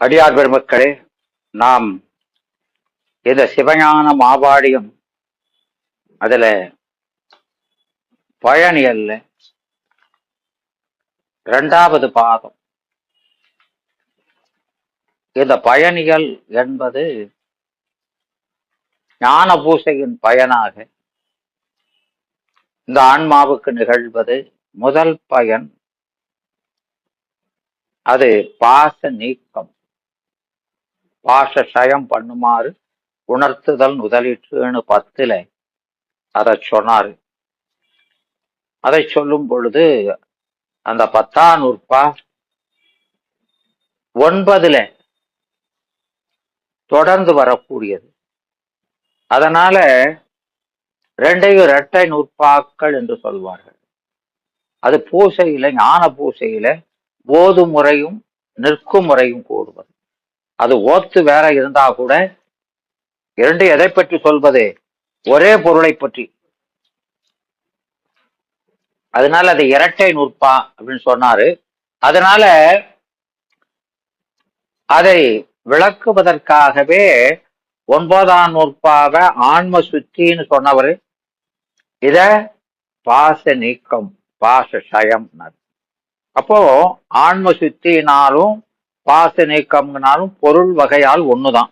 அடியார் பெருமக்களே, நாம் இந்த சிவஞான மாபாடியம் அதுல பயணியல்ல 2வது பாதம். இந்த பயணிகள் என்பது ஞான பூசையின் பயனாக இந்த ஆன்மாவுக்கு நிகழ்வது முதல் பயன். அது பாச நீக்கம், பாச சயம் பண்ணுமாறு உணர்த்துதல் முதலிற்றுன்னு 10ல் அதை சொன்னாரு. அதை சொல்லும் பொழுது அந்த 10ஆம் நூற்பா 9ல் தொடர்ந்து வரக்கூடியது. அதனால 2ஐயும் இரட்டை நூற்பாக்கள் என்று சொல்வார்கள். அது பூசையில, ஞான பூசையில போது முறையும் நிற்கும் முறையும் கூடுவது. அது ஓத்து வேற இருந்தா கூட இரண்டு எதை பற்றி சொல்வது? ஒரே பொருளை பற்றி. அதனால அது இரட்டை நூற்பா அப்படின்னு சொன்னாரு. அதனால அதை விளக்குவதற்காகவே 9ஆம் நூற்பாவை ஆன்ம சுத்தின்னு சொன்னவர் இத பாச நீக்கம், பாச சயம். அப்போ ஆன்ம சுத்தினாலும் பாச நீக்கம்னாலும் பொருள் வகையால் ஒண்ணுதான்.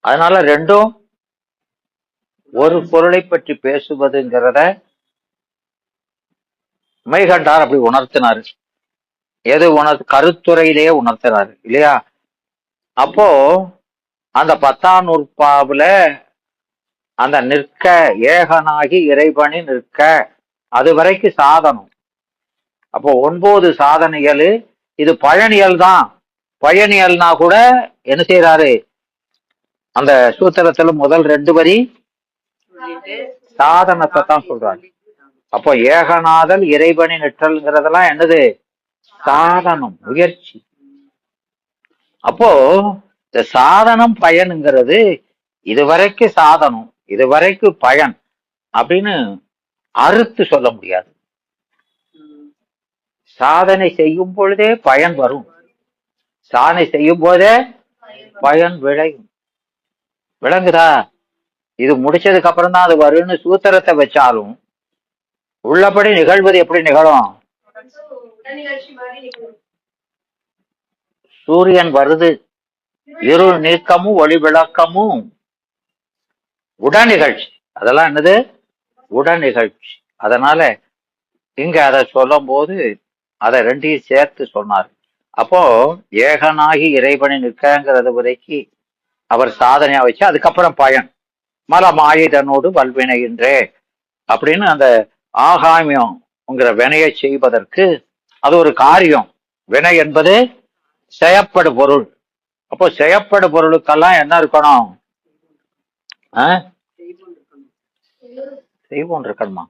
அதனால ரெண்டும் ஒரு பொருளை பற்றி பேசுவதுங்கிறத மெய்கண்டார் அப்படி உணர்த்தினாரு. எது கருத்துறையிலேயே உணர்த்தினாரு இல்லையா? அப்போ அந்த 10ஆம் நூற்பாவுல அந்த நிற்க, ஏகனாகி இறைவனி நிற்க, அது வரைக்கும் சாதனம். அப்போ 9 சாதனைகள். இது பயணியல் தான். பயணியல்னா கூட என்ன செய்யறாரு? அந்த சூத்திரத்துல முதல் 2 வரி சாதனத்தை தான் சொல்றாரு. அப்போ ஏகநாதல் இறைவனி நிற்றல்ங்கிறதெல்லாம் என்னது? சாதனம், முயற்சி. அப்போ இந்த சாதனம் பயனுங்கிறது இதுவரைக்கும் சாதனம், இதுவரைக்கும் பயன் அப்படின்னு அறுத்து சொல்ல முடியாது. சாதனை செய்யும் பொழுதே பயன் வரும், சாதனை செய்யும் போதே பயன் விளையும். விளங்குதா? இது முடிச்சதுக்கு அப்புறம் தான் அது வரும்னு சூத்திரத்தை வச்சாலும் உள்ளபடி நிகழ்வது எப்படி நிகழும்? சூரியன் வருது, இருள் நீக்கமும் ஒளி விளக்கமும் உடன் நிகழ்ச்சி. அதெல்லாம் என்னது? உடன் நிகழ்ச்சி. அதனால இங்க அதை சொல்லும் போது அதை ரெண்டையும் சேர்த்து சொன்னார். அப்போ ஏகனாகி இறைவனை நிற்கங்கிறது வரைக்கு அவர் சாதனையா வச்சு அதுக்கப்புறம் பயன் மலம் ஆயுதனோடு வல்வினைகின்றே அப்படின்னு அந்த ஆகாமியம்ங்கிற வினையை செய்வதற்கு அது ஒரு காரியம். வினை என்பது செயப்படு பொருள். அப்போ செயப்படு பொருளுக்கெல்லாம் என்ன இருக்கணும்? செய்வோம் இருக்கணுமா?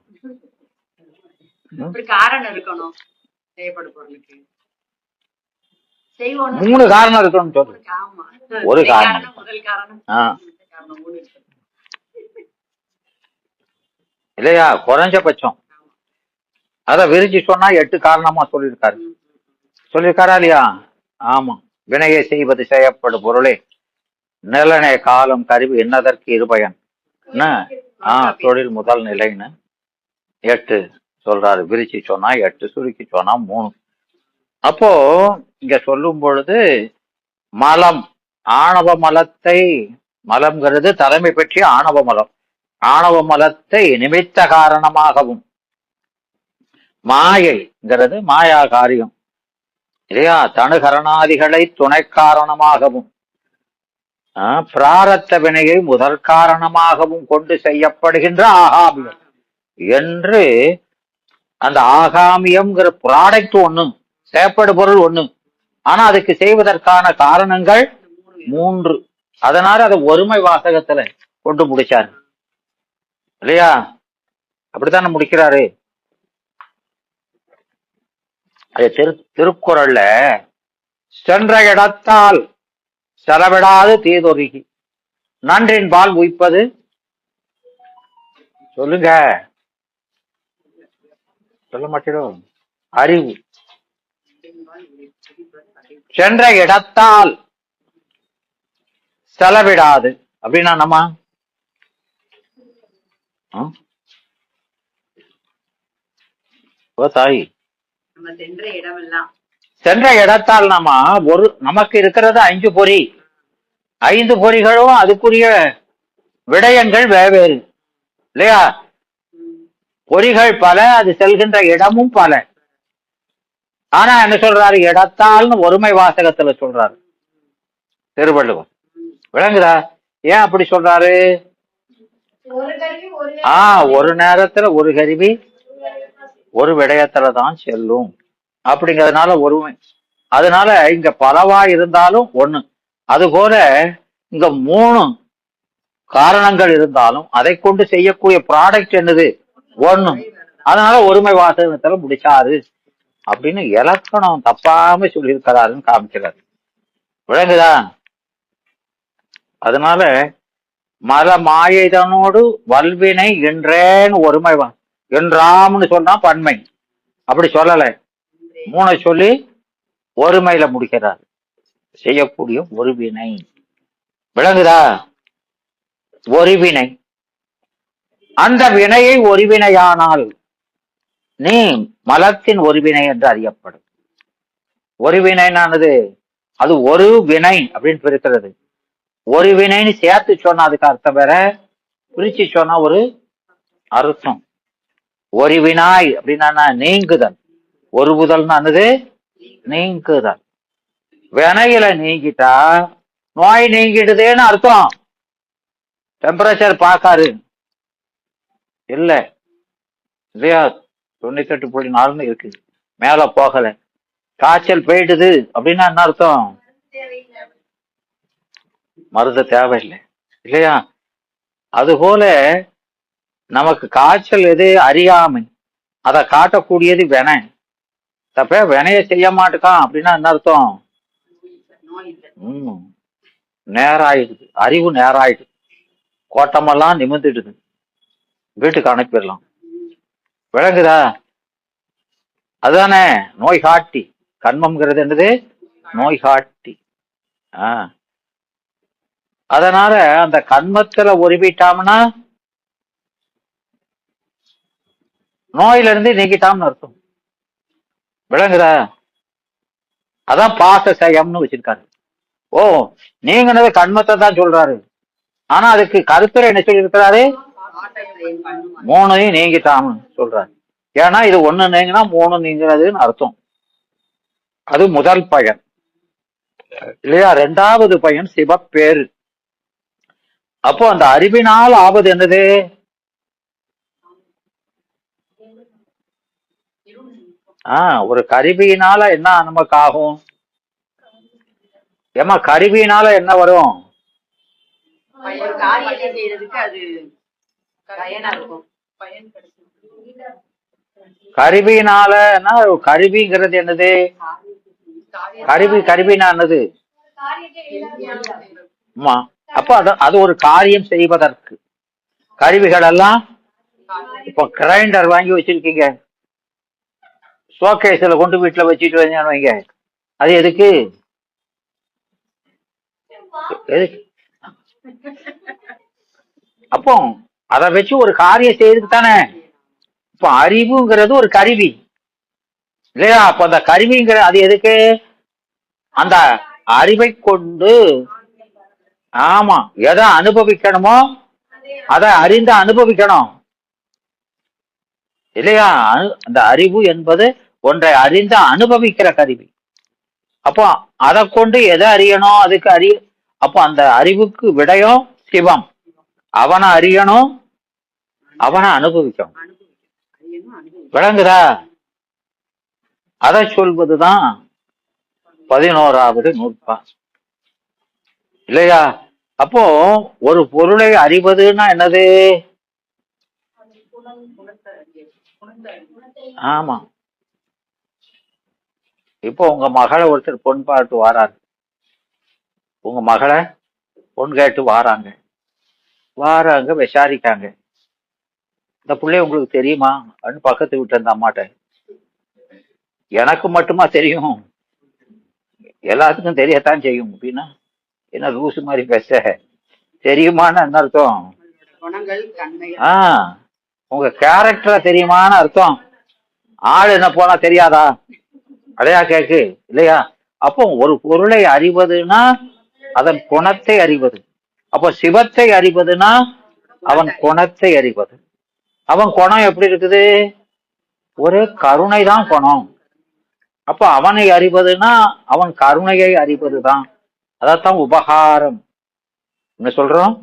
காரணம் இருக்கணும். 3 காரணம் இருக்கணும் சொல்லு. ஒரு காரணம், இல்லையா? குறைஞ்சபட்சம் அத விரிச்சு சொன்னா 8 காரணமா சொல்லியிருக்காரா இல்லையா? ஆமா. வினையை செய்வது செய்யப்படும் பொருளே நிலனே காலம் கருவி என்னதற்கு இருபயன் தொழில் முதல் நிலைன்னு 8 சொல்றாரு. விரிச்சு சொன்னா 8, சுருக்கி சொன்னா 3. அப்போ இங்க சொல்லும் பொழுது மலம், ஆணவ மலத்தை, மலம்ங்கிறது தலைமை பற்றிய ஆணவ மலம், ஆணவ மலத்தை நிமித்த காரணமாகவும், மாயைங்கிறது மாயா காரியம் இல்லையா? தனுகரணாதிகளை துணை காரணமாகவும், பிராரத்த வினையை முதல் காரணமாகவும் கொண்டு செய்யப்படுகின்ற ஆகாமியம் என்று அந்த ஆகாமியம்ங்கிற ப்ராடக்ட் ஒண்ணு, செயற்படு பொருள் ஒண்ணு. ஆனா அதுக்கு செய்வதற்கான காரணங்கள் 3. அதனால அதை ஒருமை வாசகத்துல கொண்டு முடிச்சாரு இல்லையா? அப்படித்தானே முடிக்கிறாரு. அது திருக்குறள்ல சென்ற இடத்தால் செலவிடாது தீதொருகி நன்றின் பால் உய்ப்பது. சொல்லுங்க, சொல்ல மாட்டோம். அறிவு. சென்ற இடத்தால் செலவிடாது அப்படின்னா நம்ம தாய் சென்ற இடத்தால் நம்ம நமக்கு இருக்கிறது 5 பொறி. 5 பொறிகளும் அதுக்குரிய விடயங்கள் வெவ்வேறு இல்லையா? பொறிகள் பல, அது செல்கின்ற இடமும் பல. ஆனா என்ன சொல்றாரு? இடத்தால்னு ஒருமை வாசகத்துல சொல்றாரு திருவள்ளுவர். விளங்குதா ஏன் அப்படி சொல்றாரு? ஒரு நேரத்துல ஒரு கருவி ஒரு விடயத்துலதான் செல்லும் அப்படிங்கறதுனால ஒருமை. அதனால இங்க பலவா இருந்தாலும் ஒண்ணு. அதுபோல இங்க 3 காரணங்கள் இருந்தாலும் அதை கொண்டு செய்யக்கூடிய ப்ராடக்ட் என்னது? ஒண்ணு. அதனால ஒருமை வாசகத்துல முடிச்சாரு அப்படின்னு இலக்கணம் தப்பாம சொல்லியிருக்கிறாருன்னு காமிக்கிறாரு. விளங்குதா? அதனால மல மாயதனோடு வல்வினை என்றேன்னு ஒருமை என்றாம்னு சொன்னா பன்மை. அப்படி சொல்லல, 3 சொல்லி ஒருமையில முடிக்கிறார். செய்யக்கூடிய ஒரு வினை. விளங்குதா? ஒரு வினை. அந்த வினையை ஒருவினையானால் நீ மலத்தின் ஒருவினை என்று அறியப்படும். ஒரு வினைனானது அது ஒரு வினை அப்படின்னு பிரிக்கிறது. ஒரு வினைன்னு சேர்த்து சொன்னா அதுக்கு அர்த்தம் வேற, பிரிச்சு சொன்னா ஒரு அர்த்தம். ஒரு வினாய் அப்படின்னா நீங்குதல். ஒரு புதல்னானது நீங்குதல். வினையில நீங்கிட்டா நோய் நீங்கிடுதேன்னு அர்த்தம். டெம்பரேச்சர் பார்க்காரு இல்ல இல்லையா? 98.4 இருக்கு, மேல போகல. காய்ச்சல் போயிடுது அப்படின்னா என்ன அர்த்தம்? மருந்து தேவையில்லை இல்லையா? அதுபோல நமக்கு காய்ச்சல் எது அறியாமை, அதை காட்டக்கூடியது வினை. தப்ப வினைய செய்ய மாட்டுக்கான் அப்படின்னா என்ன அர்த்தம்? நேராயிடுது, அறிவு நேராயிடுது, கோட்டமெல்லாம் நிமிர்ந்துடுது, வீட்டுக்கு அனுப்பிடலாம். விளங்குதா? அதுதானே நோய் காட்டி. கண்மம்ங்கிறது என்னது? நோய் காட்டி. அதனால அந்த கண்மத்துல உருவிட்டாம்னா நோயில இருந்து நீக்கிட்டாம்னு அர்த்தம். விளங்குதா? அதான் பாச செயம்னு வச்சிருக்காரு. நீங்கனது கண்மத்தை தான் சொல்றாரு. ஆனா அதுக்கு கருத்துரை என்ன சொல்லி இருக்கிறாரு? 3 நீங்கிட்டாம்னு சொல்றாரு. ஏன்னா இது 1 நீங்கினா 3 நீங்கிறதுன்னு அர்த்தம். அது முதல் பயன் இல்லையா? 2வது பயன் சிவப்பேரு. அப்போ அந்த அறிவினால் ஆவது என்னது? ஒரு கருவியினால என்ன நமக்கு ஆகும்? ஏமா கருவியினால என்ன வரும்? கருவியினால கருவிங்கிறது என்னது? கருவினா என்னது? அப்ப அது ஒரு காரியம் செய்வதற்கு. கருவிகள் எல்லாம் இப்ப கிரைண்டர் வாங்கி வச்சிருக்கீங்க, ஷோகேஸ்ல கொண்டு வீட்டுல வச்சுட்டு வைங்க, அது எதுக்கு? அப்போ அதை வச்சு ஒரு காரியம் செய்யறதுக்கு தானே. இப்ப அறிவுங்கிறது ஒரு கருவி இல்லையா? அப்ப அந்த கருவிங்கிற அது எதுக்கு? அந்த அறிவை கொண்டு எதை அனுபவிக்கணுமோ அதை அறிந்து அனுபவிக்கணும் இல்லையா? அந்த அறிவு என்பது ஒன்றை அறிந்து அனுபவிக்கிற கருவி. அப்போ அதை கொண்டு எதை அறியணும்? அதுக்கு அப்போ அந்த அறிவுக்கு விடயம் சிவம். அவனை அறியணும், அவனை அனுபவிக்கணும். விளங்குதா? அதை சொல்வதுதான் 11வது நூற்பா இல்லையா? அப்போ ஒரு பொருளை அறிவதுன்னா என்னது? இப்போ உங்க மகளை ஒருத்தர் பொன் பாட்டு வாராரு. உங்க மகளை பொன் கேட்டு வாராங்க. விசாரிக்காங்க, இந்த பிள்ளைய உங்களுக்கு தெரியுமா அப்படின்னு பக்கத்து விட்டு இருந்த அம்மாட்ட. எனக்கு மட்டுமா தெரியும், எல்லாத்துக்கும் தெரியத்தான் செய்யும் அப்படின்னா என்ன லூசு மாதிரி பேச, தெரியுமான்னு என்ன அர்த்தம்? உங்க கேரக்டரை தெரியுமான்னு அர்த்தம். ஆள் என்ன போனா தெரியாதா? அடையா கேக்கு இல்லையா? அப்போ ஒரு பொருளை அறிவதுன்னா அதன் குணத்தை அறிவது. அப்போ சிவத்தை அறிவதுன்னா அவன் குணத்தை அறிவது. அவன் குணம் எப்படி இருக்குது? ஒரே கருணை தான் குணம். அப்ப அவனை அறிவதுன்னா அவன் கருணையை அறிவதுதான். அதான் உபகாரம். என்ன சொல்றோம்?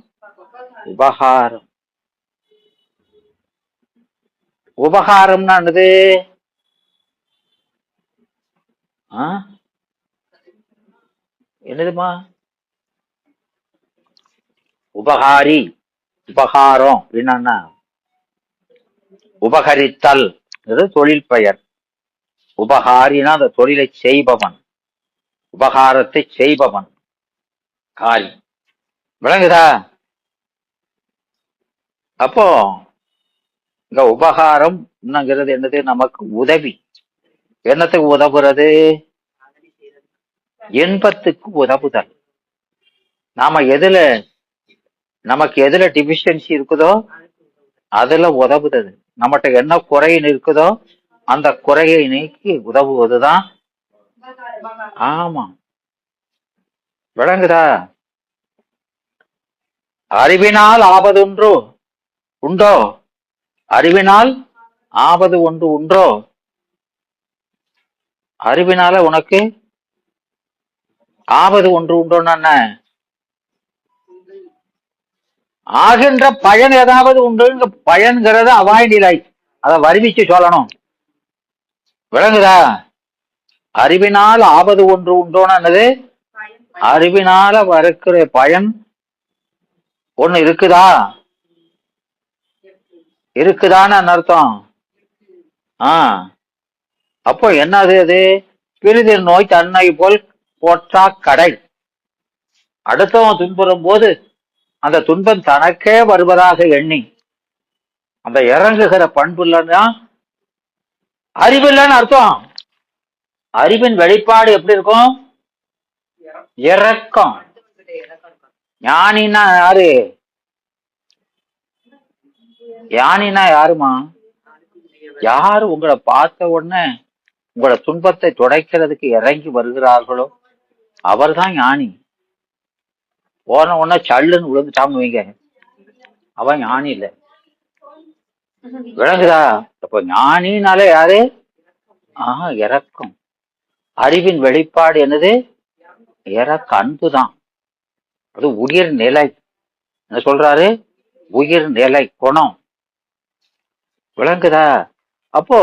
உபகாரம். உபகாரம்னா என்னது? என்னதுமா? உபகாரி, உபகாரம் என்னன்னா உபகரித்தல், தொழில் பெயர். உபகாரினா அந்த தொழிலை செய்பவன், உபகாரத்தை செய்பவன் காரி. விளங்குதா? அப்போ இந்த உபகாரம் என்னது? நமக்கு உதவி. என்னத்துக்கு உதவுறது? இன்பத்துக்கு உதவுதல். நமக்கு எதுல டிஃபிஷியன்சி இருக்குதோ அதுல உதவுதல். நம்மகிட்ட என்ன குறைன்னு இருக்குதோ அந்த குறையை நீக்கி உதவுவதுதான். ஆமா, விளங்குதா? அறிவினால் ஆவது உண்டோ? அறிவினால் ஆவது ஒன்று உண்டோ? அறிவினால உனக்கு ஆவது ஒன்று உண்டோன்னு ஆகின்ற பயன் ஏதாவது உண்டு. பயன்கிறத அவாய்ட் இல்லை, அதை வருவிச்சு சொல்லணும். விளங்குதா? அறிவினால் ஆவது ஒன்று உண்டோன்னு அறிவினால வருகிற பயன் ஒண்ணு இருக்குதான்னு அர்த்தம். அப்போ என்னது? அது பிரிதின் நோய் தன்னை போல் போற்றா கடை. அடுத்தவன் துன்புறும் போது அந்த துன்பம் தனக்கே வருவதாக எண்ணி அந்த இறங்குகிற பண்பு இல்லைன்னா அறிவு இல்லைன்னு அர்த்தம். அறிவின் வெளிப்பாடு எப்படி இருக்கும்? இரக்கம். ஞானின்னா யாரு? ஞானினா யாருமா? யாரு உங்களை பார்த்த உடனே உங்களோட துன்பத்தை துடைக்கிறதுக்கு இறங்கி வருகிறார்களோ அவர்தான் ஞானி. போன உடனே சல்லுன்னு விழுந்துட்டான்னு வைங்க, அவன் ஞானி இல்லை. விளங்குதா? அப்ப ஞானினாலே யாரு? இரக்கம். அறிவின் வெளிப்பாடு என்னது? இறக்க, அன்புதான். அது உயிர் நிலை. என்ன சொல்றாரு? உயிர் நிலை குணம். விளங்குதா? அப்போ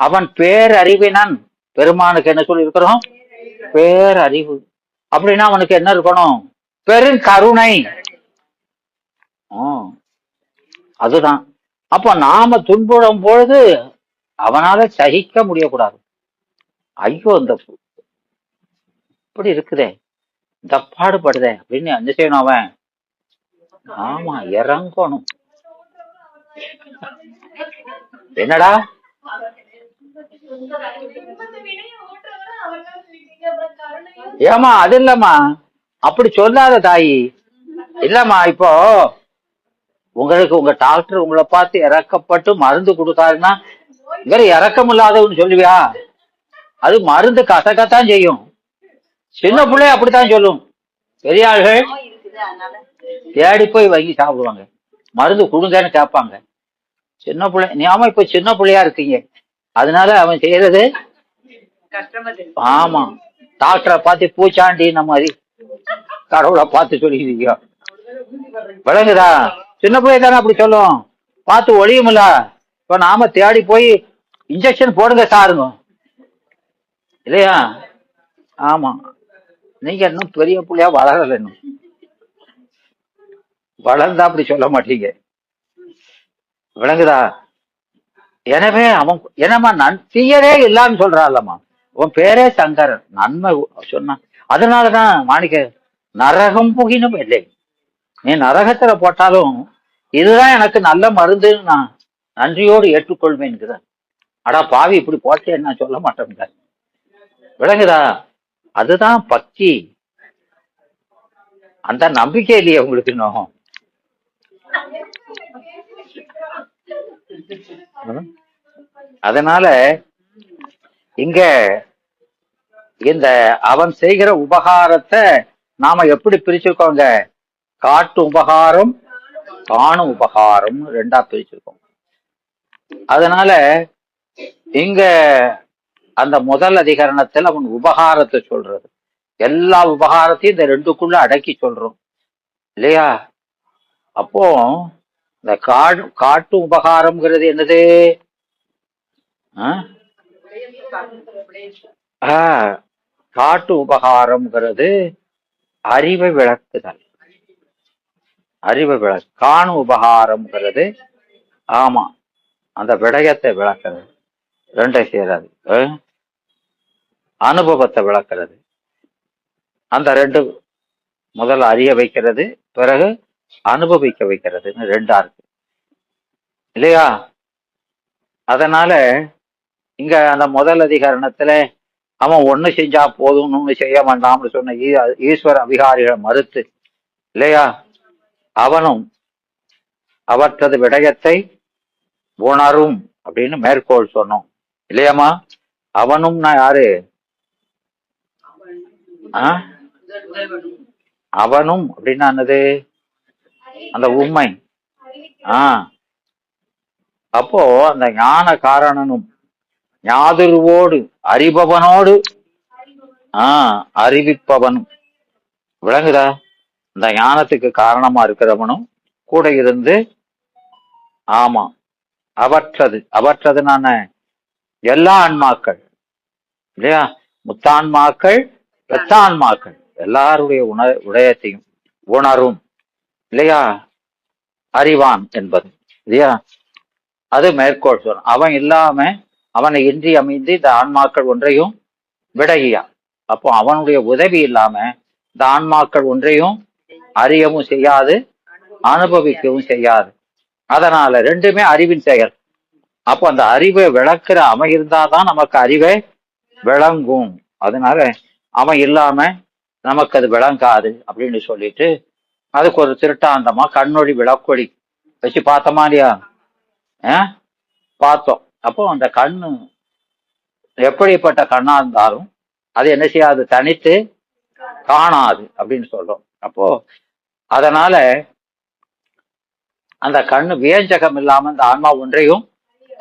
அவன் பேரறிவினன். பெருமானுக்கு என்ன சொல்லி இருக்கிறோம்? பேரறிவு. அப்படின்னா அவனுக்கு என்ன இருக்கணும்? பெருங்கருணை. அதுதான். அப்ப நாம துன்புறும் பொழுது அவனால சகிக்க முடியக்கூடாது. ஐயோ இந்த இப்படி இருக்குதே, இந்த பாடுபடுதே அப்படின்னு என்ன செய்யணும் அவன்? ஆமா, இறங்கணும். என்னடா ஏமா? அது இல்லம்மா, அப்படி சொல்லாத தாயி. இல்லம்மா, இப்போ உங்களுக்கு உங்க டாக்டர் உங்களை பார்த்து இறக்கப்பட்டு மருந்து கொடுத்தாருன்னா வேற இறக்கம் இல்லாதவன்னு சொல்லுவியா? அது மருந்து கசக்கத்தான் செய்யும். சின்ன பிள்ளை அப்படித்தான் சொல்லும். பெரிய ஆள்கள் தேடி போய் வாங்கி சாப்பிடுவாங்க, மருந்து கொடுங்கன்னு கேட்பாங்க. சின்ன பிள்ளை நீமா இப்ப சின்ன பிள்ளையா இருக்கீங்க, அதனால அவன் செய்யறது ஆமா. டாக்டரை பார்த்து பூச்சாண்டி இந்த மாதிரி கடவுளை பார்த்து சொல்லிக்கிறீங்க. விளங்குதா? சின்ன பிள்ளை தானே அப்படி சொல்லும், பார்த்து ஒழியுமில்ல. இப்ப நாம தேடி போய் இன்ஜெக்ஷன் போடுங்க சாருங்க இல்லையா? ஆமா, நீங்க இன்னும் பெரிய பிள்ளையா வளரல, இன்னும் வளர்ந்தா அப்படி சொல்ல மாட்டீங்க. விளங்குதா? எனவே அவன் என்னம்மா தீயரே இல்லான்னு சொல்றான்லம்மா. உன் பேரே சங்கரன், நன்மை சொன்னான். அதனாலதான் மாணிக்க நரகம் புகினும் இல்லை. நீ நரகத்துல போட்டாலும் இதுதான் எனக்கு நல்ல மருந்துன்னு நான் நன்றியோடு ஏற்றுக்கொள்வேன். அடா பாவி இப்படி போட்டேன்னு நான் சொல்ல மாட்டேன். விளங்குதா? அதுதான் பக்தி. அந்த நம்பிக்கை இல்லையே உங்களுக்கு இன்னும். அதனால இங்க இந்த அவன் செய்கிற உபகாரத்தை நாம எப்படி பிரிச்சிருக்கோங்க? காட்டு உபகாரம், காணும் உபகாரம் ரெண்டா பிரிச்சிருக்கோம். அதனால இங்க அந்த முதல் அதிகரணத்தில் அவன் உபகாரத்தை சொல்றது, எல்லா உபகாரத்தையும் இந்த ரெண்டுக்குள்ள அடக்கி சொல்றோம் இல்லையா? அப்போ இந்த காட்டு உபகாரம்ங்கிறது என்னது? காட்டு உபகாரம்ங்கிறது அறிவை விளக்குதல், அறிவை விளக்கு. காணும் உபகாரம்ங்கிறது ஆமா அந்த விடயத்தை விளக்குறது, ரெண்டை செய்யறது, அனுபவத்தை விளக்குறது. அந்த ரெண்டு முதல்ல அறிய வைக்கிறது, பிறகு அனுபவிக்க வைக்கிறதுன்னு ரெண்டா இருக்கு இல்லையா? அதனால இங்க அந்த முதல் அதிகரணத்துல அவன் ஒண்ணு செஞ்சா போதும் ஒண்ணு செய்ய வேண்டாம்னு சொன்ன ஈஸ்வர அதிகாரிகளை மறுத்து இல்லையா, அவனும் அவற்றது விடயத்தை உணரும் அப்படின்னு மேற்கோள் சொன்னோம் இல்லையாமா? அவனும்னா யாரு? அவனும் அப்படின்னா என்னது? அந்த உண்மை. அப்போ அந்த ஞான காரணனும் ஞாதுருவோடு அறிபவனோடு அறிவிப்பவனும் விளங்குதா? இந்த ஞானத்துக்கு காரணமா இருக்கிறவனும் கூட இருந்து ஆமா அவற்றது, அவற்றதுனான எல்லா ஆன்மாக்கள் இல்லையா, முத்தான்மாக்கள் பெத்தான்மாக்கள் எல்லாருடைய உடையத்தையும் உணரும் இல்லையா, அறிவான் என்பது இல்லையா? அது மேற்கோள் சொல். அவன் இல்லாம அவனை இன்றி அமைந்து இந்த ஆன்மாக்கள் ஒன்றையும் விடகியா. அப்போ அவனுடைய உதவி இல்லாம இந்த ஆன்மாக்கள் ஒன்றையும் அறியவும் செய்யாது, அனுபவிக்கவும் செய்யாது. அதனால ரெண்டுமே அறிவின் செயல். அப்போ அந்த அறிவை விளக்குற அமைந்தாதான் நமக்கு அறிவை விளங்கும். அதனால அவன் இல்லாம நமக்கு அது விளங்காது அப்படின்னு சொல்லிட்டு அதுக்கு ஒரு திருட்டாண்டமா கண்ணொளி விளக்கொளி வச்சு பார்த்தோமா இல்லையா? பார்த்தோம். அப்போ அந்த கண்ணு எப்படிப்பட்ட கண்ணா இருந்தாலும் அது என்ன செய்யாது, தனித்து காணாது அப்படின்னு சொல்றோம். அப்போ அதனால அந்த கண்ணு வியஞ்சகம் இல்லாம இந்த ஆன்மா ஒன்றையும்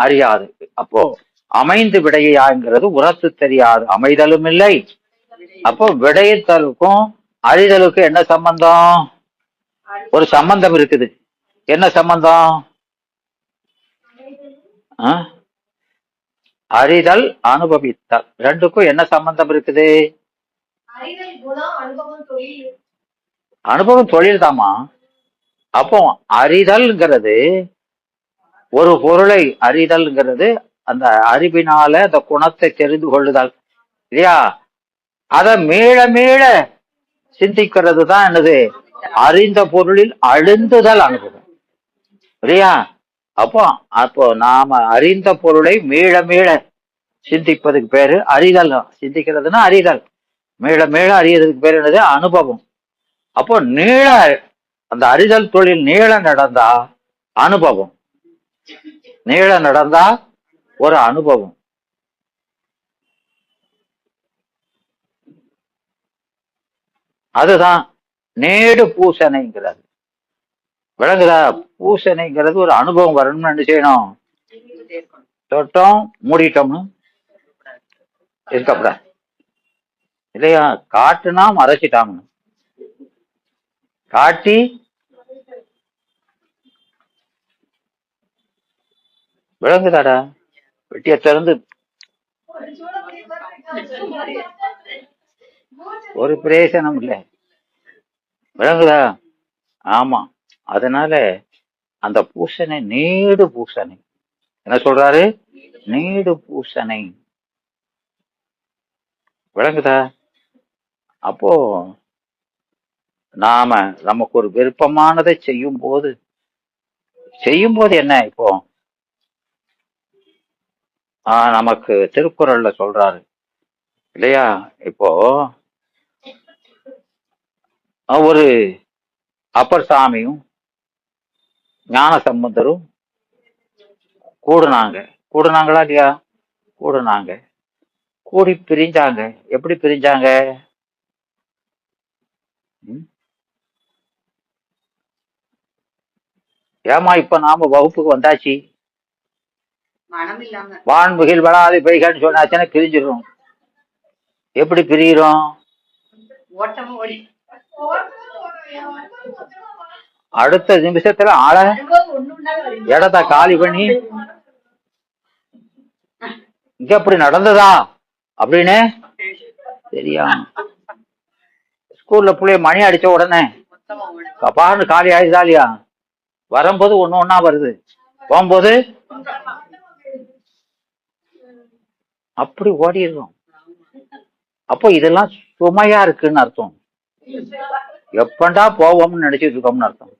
அறியாது. அப்போ அமைந்து விடையாங்கிறது உரத்து தெரியாது, அமைதலும் இல்லை. அப்போ விடையத்தலுக்கும் அறிதலுக்கும் என்ன சம்பந்தம்? ஒரு சம்பந்தம் இருக்குது. என்ன சம்பந்தம்? அறிதல் அனுபவித்தல் ரெண்டுக்கும் என்ன சம்பந்தம் இருக்குது? அனுபவம் தொழில் தாமா. அப்போ அறிதல்ங்கிறது ஒரு பொருளை அறிதல்ங்கிறது அந்த அறிவினால அந்த குணத்தை தெரிந்து கொள்ளுதல் இல்லையா? அத மீள மீள சிந்திக்கிறது தான் என்னது? அறிந்த பொருளில் அழுந்துதல் அனுபவம் இல்லையா? அப்போ அப்போ நாம அறிந்த பொருளை மீள மீள சிந்திப்பதுக்கு பேரு அறிதல். சிந்திக்கிறதுனா அறிதல், மீள மீள அறியறதுக்கு பேரு என்னது? அனுபவம். அப்போ நீள அந்த அறிதல் தொழில் நீள நடந்தா அனுபவம், நீள நடந்தா ஒரு அனுபவம். அதுதான் நேடு பூசணைங்கிறது. விளங்குதா? பூசணைங்கிறது ஒரு அனுபவம் வரணும்னு என்ன செய்யணும்? தொட்டோம் மூடிட்டோம்னு இருக்கப்படாது இல்லையா? காட்டுனா மறைச்சிட்டாங்க, காட்டி விளங்குதாடா? வெட்டிய திறந்து ஒரு பிரயோசனம் இல்லை. விளங்குதா? ஆமா. அதனால அந்த பூசணை நீடு பூசணை என்ன சொல்றாரு? நீடு பூசணை. விளங்குதா? அப்போ நாம நமக்கு ஒரு விருப்பமானதை செய்யும் போது என்ன இப்போ நமக்கு திருக்குறள்ல சொல்றாரு இல்லையா? இப்போ ஒரு அப்பர் சாமியும் ஞான சம்பந்தரும் கூடுனாங்க. கூடுனாங்களா இல்லையா? கூடுனாங்க. கூடி பிரிஞ்சாங்க. எப்படி பிரிஞ்சாங்க? ஏமா இப்ப நாம வகுப்புக்கு வந்தாச்சு, வான்முகில் வளாது பெய்கன்னு சொன்னாச்சுன்னா பிரிஞ்சிடும். எப்படி பிரிகிறோம்? அடுத்த நிமிஷத்துல ஆள இடத்த காலி பண்ணி இங்க அப்படி நடந்ததா அப்படின்னு தெரியா. ஸ்கூல்ல புள்ளைய மணி அடிச்ச உடனே கப்பான்னு காலி ஆயிடுதா இல்லையா? வரும்போது ஒண்ணு ஒன்னா வருது, போகும்போது அப்படி ஓடிடுறோம். அப்போ இதெல்லாம் சுமையா இருக்குன்னு அர்த்தம். எப்பண்டா போவோம்னு நினைச்சிட்டு இருக்கோம்னு அர்த்தம்.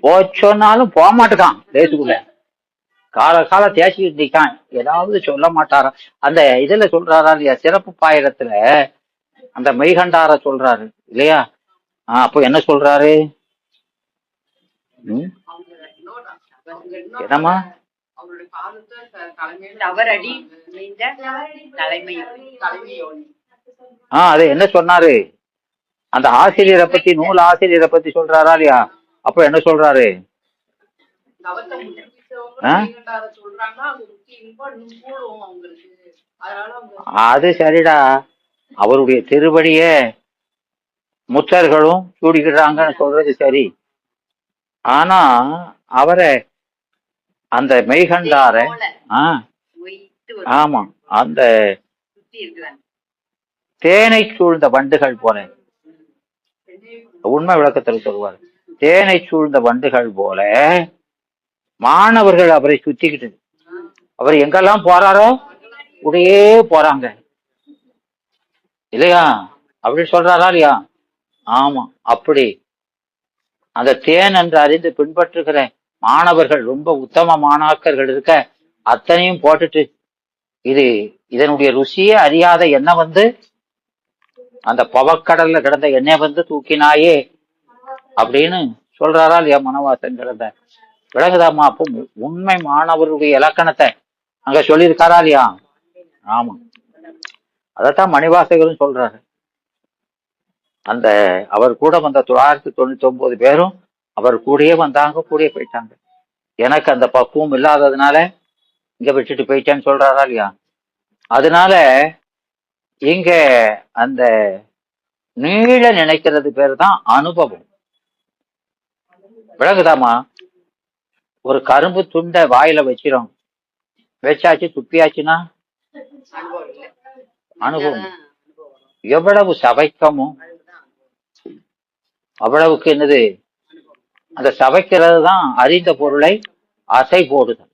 போச்சோன்னாலும் போக மாட்டேக்கான் தேசுக்குள்ள. கால தேய்ச்சிக்கிட்டு நிக்கான். ஏதாவது சொல்ல மாட்டாரா? அந்த இதுல சொல்றாரா இல்லையா? சிறப்பு பாயிரத்துல அந்த மெய்கண்டார சொல்றாரு இல்லையா? அப்போ என்ன சொல்றாரு? என்னமா? அது என்ன சொன்னாரு? அந்த ஆசிரியரை பத்தி, நூல் ஆசிரியரை பத்தி சொல்றாரா இல்லையா? அப்ப என்ன சொல்றாரு? அது சரிடா, அவருடைய திருவடிய முத்தர்களும் சூடிக்கிறாங்கன்னு சொல்றது சரி. ஆனா அவரை அந்த மெய்கண்டார ஆமா அந்த தேனை சூழ்ந்த வண்டுகள் போல, உண்மை விளக்கத்தில் சொல்வார், தேனை சூழ்ந்த வண்டுகள் போல மாணவர்கள் அவரை சுத்திக்கிட்டு அவர் எங்கெல்லாம் போறாரோ உடையே போறாங்க இல்லையா? அப்படி சொல்றாரா இல்லையா? ஆமா. அப்படி அந்த தேன் என்று அறிந்து பின்பற்றுகிற மாணவர்கள், ரொம்ப உத்தம மாணாக்கர்கள் இருக்க, அத்தனையும் போட்டுட்டு இதனுடைய ருசியே அறியாத என்ன வந்து அந்த பவக்கடல்ல கிடந்த எண்ணெய் வந்து தூக்கினாயே அப்படின்னு சொல்றாரா இல்லையா? மனவாசன் கிடந்த விளங்குதாமா? அப்போ உண்மை மாணவருடைய இலக்கணத்தை அங்க சொல்லியிருக்காரா இல்லையா? ஆமா. அதத்தான் மணிவாசகரும் சொல்றாரு. அந்த அவர் கூட வந்த 999 பேரும் அவர் கூடயே வந்தாங்க, கூடயே போயிட்டாங்க. எனக்கு அந்த பக்குவம் இல்லாததுனால இங்க விட்டுட்டு போயிட்டேன்னு சொல்றாரா இல்லையா? அதனால இங்க அந்த நீள நினைக்கிறது பேரு தான் அனுபவம். விளங்குதாமா? ஒரு கரும்பு துண்டை வாயில வச்சிரும், வச்சாச்சு துப்பியாச்சுன்னா அனுபவம். எவ்வளவு சவைக்கமோ அவ்வளவுக்கு என்னது? அந்த சவைக்கிறது தான் அறிந்த பொருளை அசை போடுதல்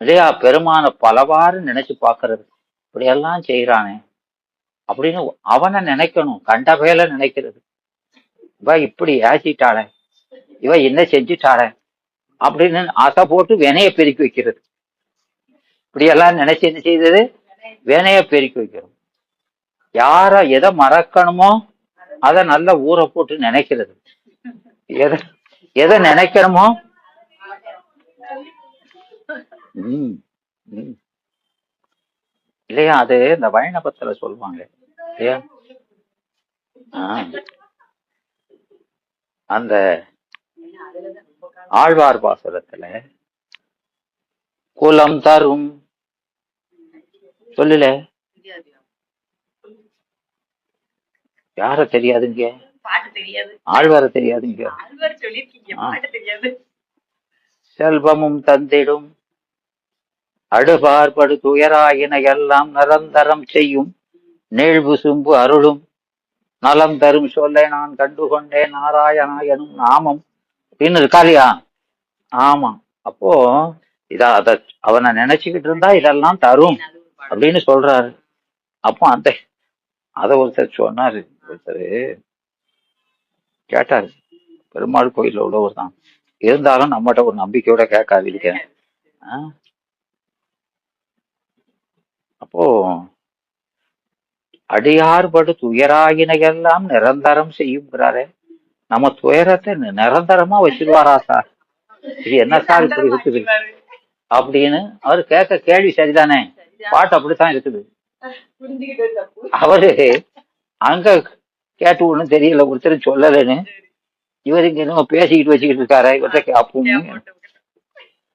இல்லையா? பெருமான பலவாறு நினைச்சு பாக்குறது. இப்படியெல்லாம் செய்யறானே அப்படின்னு அவனை நினைக்கணும். கண்ட வேலை நினைக்கிறது. இவ இப்படி ஏசிட்டாள, இவ என்ன செஞ்சுட்டாள அப்படின்னு அசை போட்டு வினைய பெருக்கி வைக்கிறது. இப்படியெல்லாம் நினைச்சு என்ன செய்தது? வினைய பெருக்கி வைக்கிறது. யார எதை மறக்கணுமோ அதை நல்ல ஊற போட்டு நினைக்கிறது. எதை நினைக்கணுமோ இல்லையா? அது இந்த வைணவத்துல சொல்லுவாங்க இல்லையா? அந்த ஆழ்வார் பாசுரத்துல குலம் தரும் சொல்லல, யார தெரியாதுங்க? ஆழ்வார தெரியாதுங்க? செல்வமும் தந்திடும் அடுபார்படு துயராயின எல்லாம் நிரந்தரம் செய்யும் நீழ்வு சும்பு அருளும் நலம் தரும் சொல்ல நான் கண்டுகொண்டேன் நாராயணா எனும் நாமம் அப்படின்னு இருக்கா இல்லையா? ஆமா. அப்போ அத அவனை நினைச்சுக்கிட்டு இருந்தா இதெல்லாம் தரும் அப்படின்னு சொல்றாரு. அப்போ அத ஒருத்தர் சொன்னாரு, ஒருத்தர் கேட்டாரு, பெருமாள் கோயில்ல உள்ளவர் தான், இருந்தாலும் நம்மகிட்ட ஒரு நம்பிக்கையோட கேட்காது இருக்கேன். அப்போ அடியார்படு துயராகினையெல்லாம் நிரந்தரம் செய்யுங்கிறாரே, நம்ம துயரத்தை நிரந்தரமா வச்சிருவாரா சார்? இது என்ன சார் இப்படி இருக்குது அப்படின்னு அவரு கேட்க கேள்வி சரிதானே, பாட்டு அப்படித்தான் இருக்குது. அவரு அங்க கேட்டு ஒண்ணும் தெரியல, ஒருத்தர் சொல்லலன்னு இவர் இங்க என்னமோ பேசிக்கிட்டு வச்சுக்கிட்டு இருக்காரு. இவர்கிட்ட கேப்போம்,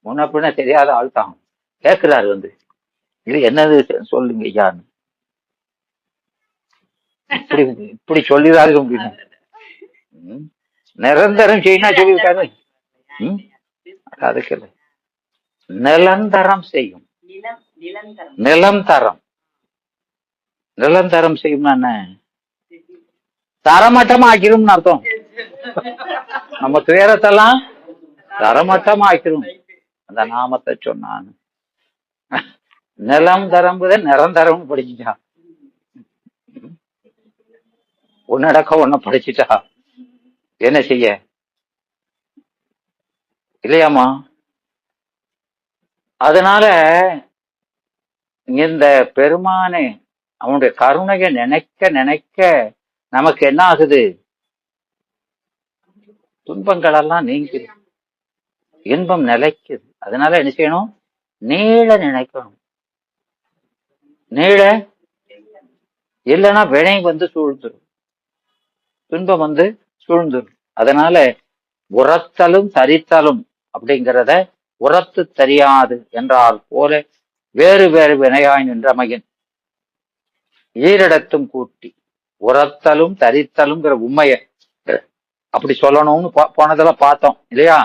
முன்ன தெரியாத ஆள் தான் கேட்கிறாரு வந்து, இது என்னது சொல்லுங்க ஐயான்னு இப்படி இப்படி சொல்லிடாரு அப்படின்னு. நிரந்தரம் செய்யணும் சொல்லியிருக்காரு. அதுக்கு இல்லை, நிரந்தரம் செய்யும், நிலந்தரம் நிரந்தரம் செய்யும்னா என்ன, தரமட்டமா ஆக்கிரும் அர்த்தம். நம்ம துயரத்தெல்லாம் தரமட்டமா ஆக்கிரும். அந்த நாமத்தை சொன்னான். நிலம் தரம்புத நிரந்தரம் படிச்சுட்டா, உன்னடக்க ஒன்ன படிச்சுட்டா என்ன செய்ய இல்லையாமா? அதனால இந்த பெருமானே அவனுடைய கருணையை நினைக்க நினைக்க நமக்கு என்ன ஆகுது, துன்பங்கள் எல்லாம் நீங்குது, இன்பம் நிலைக்குது. அதனால என்ன செய்யணும், நீள நினைக்கணும். நீள இல்லைன்னா வினை வந்து சூழ்ந்துடும், துன்பம் வந்து சூழ்ந்துடும். அதனால உரத்தலும் தரித்தலும் அப்படிங்கிறத உரத்து தெரியாது என்றால் போல வேறு வேறு வினையாய் நின்றமையின் ஈரிடத்தும் கூட்டி உரத்தலும் தரித்தலுங்கிற உண்மைய அப்படி சொல்லணும்னு போனதெல்லாம் பார்த்தோம் இல்லையா?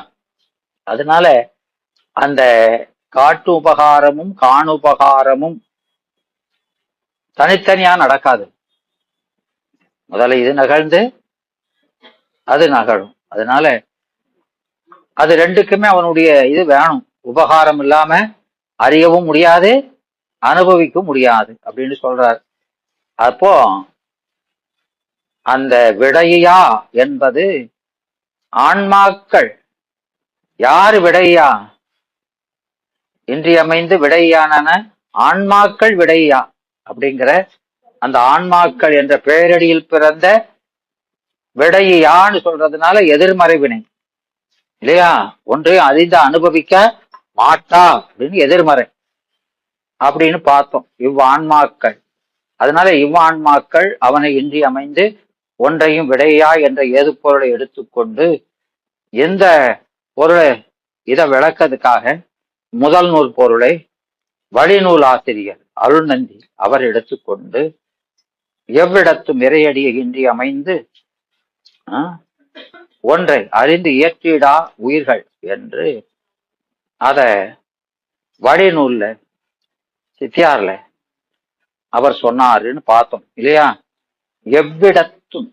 அதனால அந்த காட்டு உபகாரமும் காணுபகாரமும் தனித்தனியா நடக்காது. முதல்ல இது நகழ்ந்து அது நகழும். அதனால அது ரெண்டுக்குமே அவனுடைய இது வேணும். உபகாரம் இல்லாம அறியவும் முடியாது, அனுபவிக்க முடியாது அப்படின்னு சொல்றார். அப்போ அந்த விடையா என்பது ஆன்மாக்கள். யாரு விடையா? இன்றியமைந்து விடையான ஆன்மாக்கள் விடையா அப்படிங்கிற அந்த ஆன்மாக்கள் என்ற பேரடியில் பிறந்த விடையான்னு சொல்றதுனால எதிர்மறை வினை இல்லையா? ஒன்று அறிந்து அனுபவிக்க மாட்டா அப்படின்னு எதிர்மறை அப்படின்னு பார்த்தோம். இவ்வான்மாக்கள், அதனால இவ்வான்மாக்கள் அவனை இன்றி அமைந்து ஒன்றையும் விடையா என்ற ஏது பொருளை எடுத்துக்கொண்டு எந்த பொருளை இதை விளக்கிறதுக்காக முதல் நூல் பொருளை வழிநூல் ஆசிரியர் அருள்நந்தி அவர் எடுத்துக்கொண்டு எவ்விடத்தும் இறையடியை இன்றி அமைந்து ஒன்றை அறிந்து இயற்றிடா உயிர்கள் என்று அத வழிநூல்ல சித்தியார்ல அவர் சொன்னாருன்னு பார்த்தோம் இல்லையா? எவ்விடத்தும்,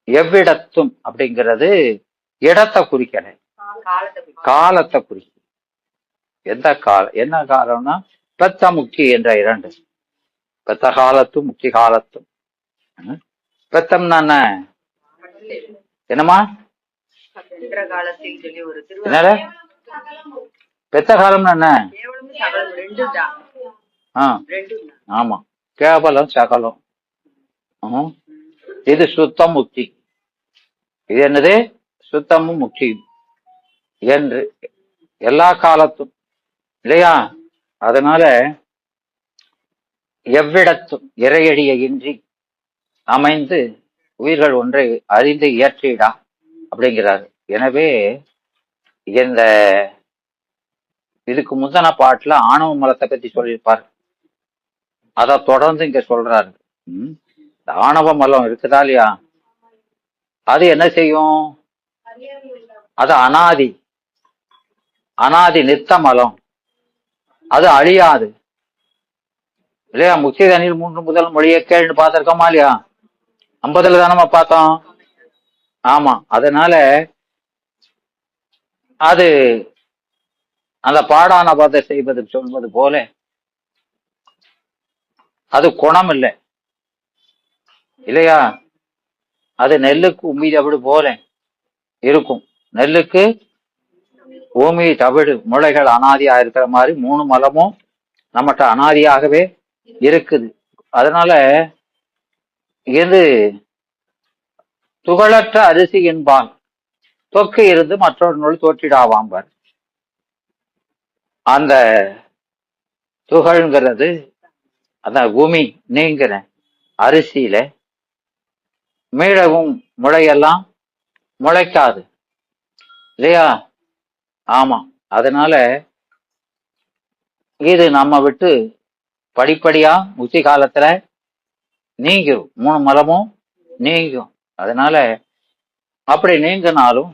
எவ்விடத்தும் அப்படிங்கிறது இடத்தை குறிக்கல, காலத்தை குறிக்க. எந்த காலம், என்ன காலம்னா பெத்த முக்தி என்ற இரண்டு, பெத்த காலத்தும் முக்தி காலத்தும். பெத்தம்னா என்னமா, என்ன பெத்த காலம்னா என்ன? ஆமா, கேவலம் சகலம். இது சுத்தம் முக்தி. இது என்னது? சுத்தமும் முக்தியும் என்று எல்லா காலத்தும் இல்லையா? அதனால எவ்விடத்தும் இறையடியை இன்றி அமைந்து உயிர்கள் ஒன்றை அறிந்து இயற்றிடா அப்படிங்கிறாரு. எனவே இந்த இதுக்கு முந்தின பாட்டுல ஆணவ மலத்தை பத்தி சொல்லியிருப்பார். அத தொடர்ந்து இங்க சொல்றாரு. ஆணவ மலம் இருக்குதா இல்லையா? அது என்ன செய்யும்? அது அனாதி, அனாதி நித்த மலம், அது அழியாது இல்லையா? முக்தி தனியில் 3 முதல் மொழியை கேள்னு பார்த்திருக்கோமா இல்லையா? 50ல தானமா பார்த்தோம். ஆமா, அதனால அது அந்த பாடான பதை செய்வது சொல்வது போல அது குணம் இல்லை இல்லையா? அது நெல்லுக்கு உமி தவிடு போல இருக்கும். நெல்லுக்கு பூமி தவிடு முளைகள் அனாதியா இருக்கிற மாதிரி 3 மலமும் நம்மகிட்ட அனாதியாகவே இருக்குது. அதனால இது துகளற்ற அரிசி என்பான் தொக்கு இருந்து மற்றொரு நூல் தோற்றிடாவாம்பார். அந்த துகள்ங்கிறது அந்த பூமி நீங்கிற அரிசியில மீளவும் முளையெல்லாம் முளைக்காது இல்லையா? ஆமா. அதனால இது நம்ம விட்டு படிப்படியா முத்தி காலத்துல நீங்கிரும், 3 மலமும் நீங்கும். அதனால அப்படி நீங்கினாலும்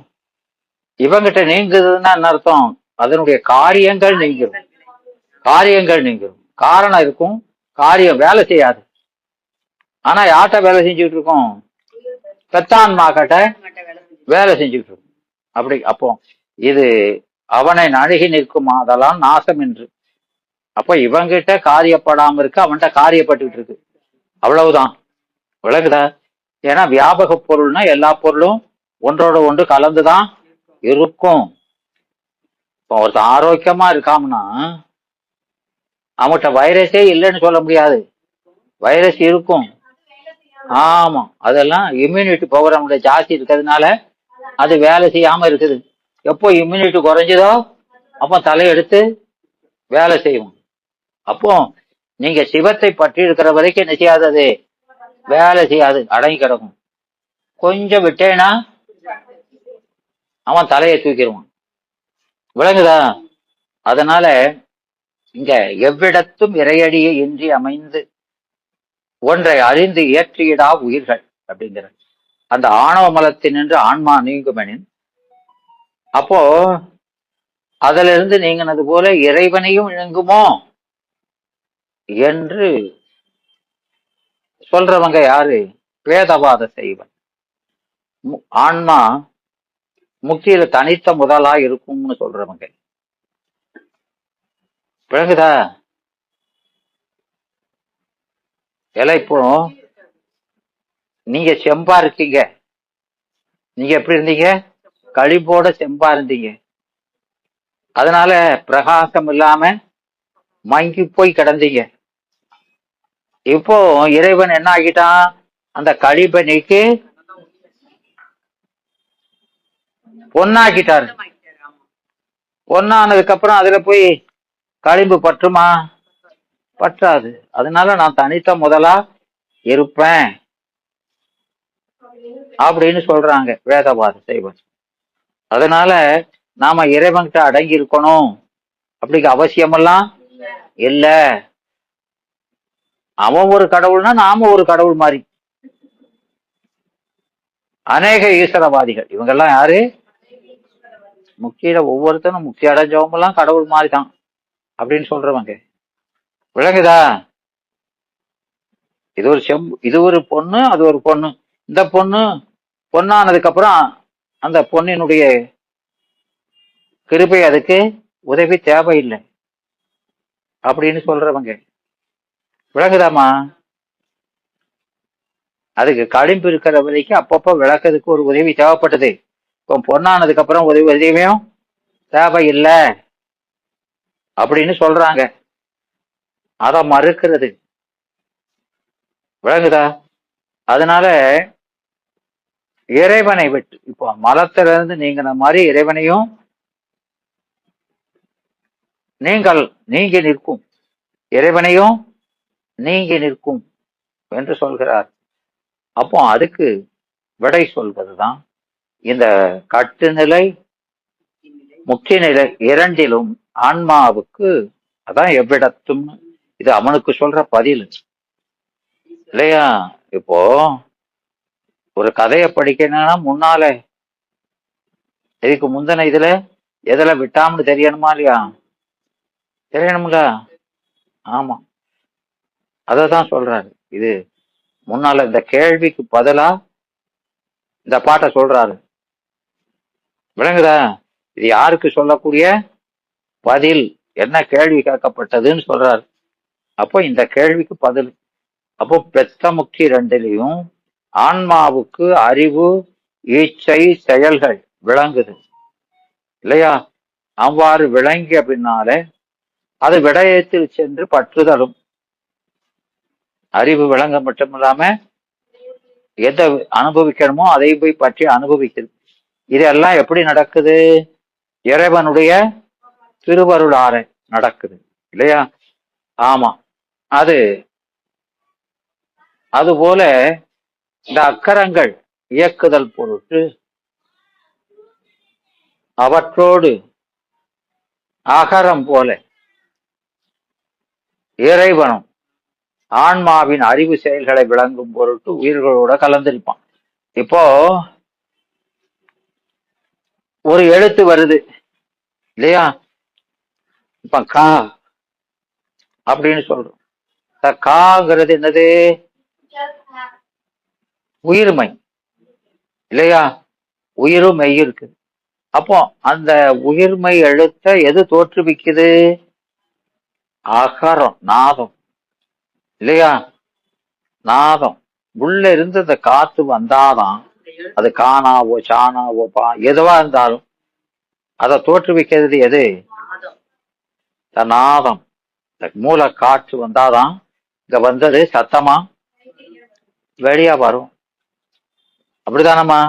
இவங்கிட்ட நீங்குதுன்னா என்ன அர்த்தம்? அதனுடைய காரியங்கள் நீங்கிரும், காரியங்கள் நீங்கிரும். காரணம் இருக்கும், காரியம் வேலை செய்யாது. ஆனா யார்கிட்ட வேலை செஞ்சுட்டு இருக்கோம்? பெத்தான்மா கிட்ட வேலை செஞ்சுட்டு இருக்கும். அப்படி அப்போ இது அவனை நழுகி நிற்கும் அதெல்லாம் நாசம் என்று. அப்ப இவங்கிட்ட காரியப்படாம இருக்கு, அவன்கிட்ட காரியப்பட்டு இருக்கு, அவ்வளவுதான். விளக்குதா? ஏன்னா வியாபக பொருள்னா எல்லா பொருளும் ஒன்றோட ஒன்று கலந்துதான் இருக்கும். இப்போ ஒருத்தன் ஆரோக்கியமா இருக்காமனா அவன்கிட்ட வைரஸே இல்லைன்னு சொல்ல முடியாது, வைரஸ் இருக்கும். ஆமா, அதெல்லாம் இம்யூனிட்டி பவர் நம்மளுடைய ஜாஸ்தி இருக்கிறதுனால அது வேலை செய்யாம இருக்குது. எப்போ இம்யூனிட்டி குறைஞ்சதோ அப்போ தலையெடுத்து வேலை செய்வோம். அப்போ நீங்க சிவத்தை பற்றி இருக்கிற வரைக்கும் என்ன செய்யாது, அது வேலை செய்யாது, அடங்கி கிடக்கும். கொஞ்சம் விட்டேனா அவன் தலையை தூக்கிடுவான். விளங்குதா? அதனால இங்க எவ்விடத்தும் இறையடியை இன்றி அமைந்து ஒன்றை அறிந்து இயற்றியிடா உயிர்கள் அப்படிங்கிற அந்த ஆணவ மலத்தினின்று ஆன்மா நீங்குமெனின், அப்போ அதுல இருந்து நீங்கினது போல இறைவனையும் நீங்குமோ என்று சொல்றவங்க யாரு? வேதவாத செய்வன். ஆன்மா முக்தியில தனித்த முதலா இருக்கும்னு சொல்றவங்க. விளங்குதா? இப்போ நீங்க செம்பா இருக்கீங்க, நீங்க எப்படி இருந்தீங்க? களிம்போட செம்பா இருந்தீங்க. அதனால பிரகாசம் இல்லாம மங்கி போய் கிடந்தீங்க. இப்போ இறைவன் என்ன ஆகிட்டான்? அந்த களிப்பை நீக்கி பொன்னாக்கிட்டாரு. பொன்னானதுக்கு அப்புறம் அதுல போய் களிம்பு பற்றுமா? பற்றாது. அதனால நான் தனித்த முதலா இருப்பேன் அப்படின்னு சொல்றாங்க வேதவாத செய்வன். அதனால நாம இறைவன்கிட்ட அடங்கி இருக்கணும் அப்படிங்கிற அவசியமெல்லாம் இல்ல. அவன் ஒரு கடவுள்னா நாம ஒரு கடவுள் மாதிரி. அநேக ஈஸ்வரவாதிகள் இவங்கெல்லாம் யாரு? முக்தியில ஒவ்வொருத்தனும் முக்தி அடைஞ்சவங்க எல்லாம் கடவுள் மாதிரி தான் அப்படின்னு சொல்றவங்க. விளங்குதா? இது ஒரு பொண்ணு, அது ஒரு பொண்ணு. இந்த பொண்ணு பொண்ணானதுக்கு அப்புறம் அந்த பொண்ணினுடைய கிருபை அதுக்கு உதவி தேவையில்லை அப்படின்னு சொல்றவங்க. விளங்குதாமா? அதுக்கு களிம்பு இருக்கிற வரைக்கும் அப்பப்போ விளக்கதுக்கு ஒரு உதவி தேவைப்பட்டது. இப்போ பொண்ணானதுக்கு அப்புறம் உதவியும் தேவையில்லை அப்படின்னு சொல்றாங்க. அதை மறுக்கிறது. விளங்குதா? அதனால இறைவனை விட்டு இப்போ மலத்துல இருந்து நீங்கின மாதிரி இறைவனையும் நீங்கி நிற்கும், இறைவனையும் நீங்கி நிற்கும் என்று சொல்கிறார். அப்போ அதுக்கு விடை சொல்வதுதான் இந்த கட்டுநிலை முக்கிய நிலை இரண்டிலும் ஆன்மாவுக்கு அதான் எவ்விடத்தும். இது அவனுக்கு சொல்ற பதில் இல்லையா? இப்போ ஒரு கதையை படிக்கணும்னா முன்னால இதுக்கு முந்தின இதுல எதுல விட்டாம்னு தெரியணுமா இல்லையா? தெரியணும்ல. ஆமா, அததான் சொல்றாரு. இது முன்னால இந்த கேள்விக்கு பதிலா இந்த பாட்டை சொல்றாரு. விளங்குதா? இது யாருக்கு சொல்லக்கூடிய பதில்? என்ன கேள்வி கேட்கப்பட்டதுன்னு சொல்றாரு. அப்போ இந்த கேள்விக்கு பதில். அப்போ பெத்த முக்தி ரெண்டிலையும் ஆன்மாவுக்கு அறிவு, ஈச்சை, செயல்கள் விளங்குது இல்லையா? அவ்வாறு விளங்கிய பின்னால அது விடயத்தில் சென்று பற்றுதலும். அறிவு விளங்க மட்டும் இல்லாம எதை அனுபவிக்கணுமோ அதை போய் பற்றி அனுபவிக்குது. இதெல்லாம் எப்படி நடக்குது? இறைவனுடைய திருவருளார நடக்குது இல்லையா? ஆமா. அது அதுபோல இந்த அக்கரங்கள் இயக்குதல் பொருட்டு அவற்றோடு அகரம் போல இறைவனும் ஆன்மாவின் அறிவு செயல்களை விளங்கும் பொருட்டு உயிர்களோட கலந்திருப்பான். இப்போ ஒரு எழுத்து வருது இல்லையா? இப்ப கா அப்படின்னு சொல்றோம். காங்கிறது என்னது? உயிர்மை இல்லையா? உயிரும் மெய் இருக்கு. அப்போ அந்த உயிர்மை எழுத்த எது தோற்றுவிக்குது? அகரம், நாதம் இல்லையா? நாதம் உள்ள இருந்து அந்த காத்து வந்தாதான் அது காணாவோ சாணாவோ எதுவா இருந்தாலும் அதை தோற்றுவிக்கிறது எது? நாதம். மூல காற்று வந்தாதான் இங்க வந்தது சத்தமா வெளியா வரும். அப்படித்தானம்மா?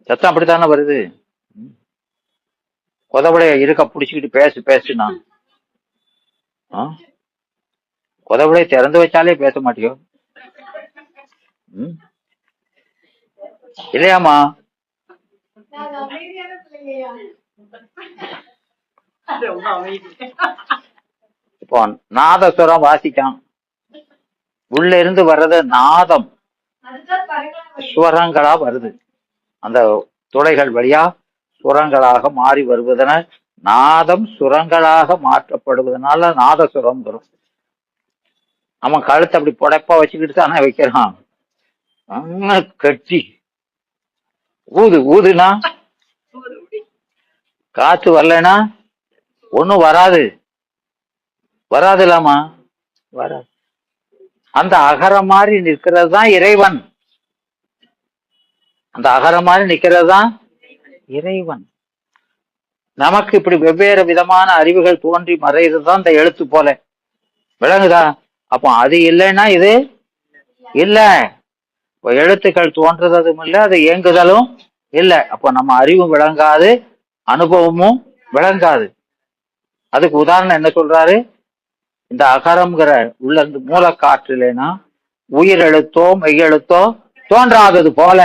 சத்தம் அப்படித்தானே வருது. கொதவடைய இருக்க புடிச்சுக்கிட்டு பேசுனா கொதவடைய திறந்து வச்சாலே பேச மாட்டியோ இல்லையாமா? இப்போ நாதஸ்வரம் வாசிக்கான், உள்ள இருந்து வர்றது நாதம் சுவரங்களா வருது. அந்த துளைகள் வழியா சுரங்களாக மாறி வருவதனால் நாதம் சுரங்களாக மாற்றப்படுவதனால நாதசுரம் வரும். அவன் கழுத்தை அப்படி புடைப்பா வச்சுக்கிட்டு தானே வைக்கிறான். கட்டி ஊதுனா காத்து வரலன்னா ஒண்ணும் வராது இல்லாமா? வராது. அந்த அகரம் மாதிரி நிற்கிறது தான் இறைவன். அந்த அகரம் மாதிரி நிற்கிறது தான் இறைவன். நமக்கு இப்படி வெவ்வேறு விதமான அறிவுகள் தோன்றி மறைறதுதான் இந்த எழுத்து போல. விளங்குதா? அப்போ அது இல்லைன்னா இது இல்ல. எழுத்துக்கள் தோன்றதும் இல்லை, அது இயங்குதலும் இல்லை. அப்போ நம்ம அறிவும் விளங்காது, அனுபவமும் விளங்காது. அதுக்கு உதாரணம் என்ன சொல்றாரு? இந்த அகரம்ங்கிற உள்ள இருந்து மூல காற்று இல்லைன்னா உயிர் எழுத்தோ மெய்யெழுத்தோ தோன்றாதது போல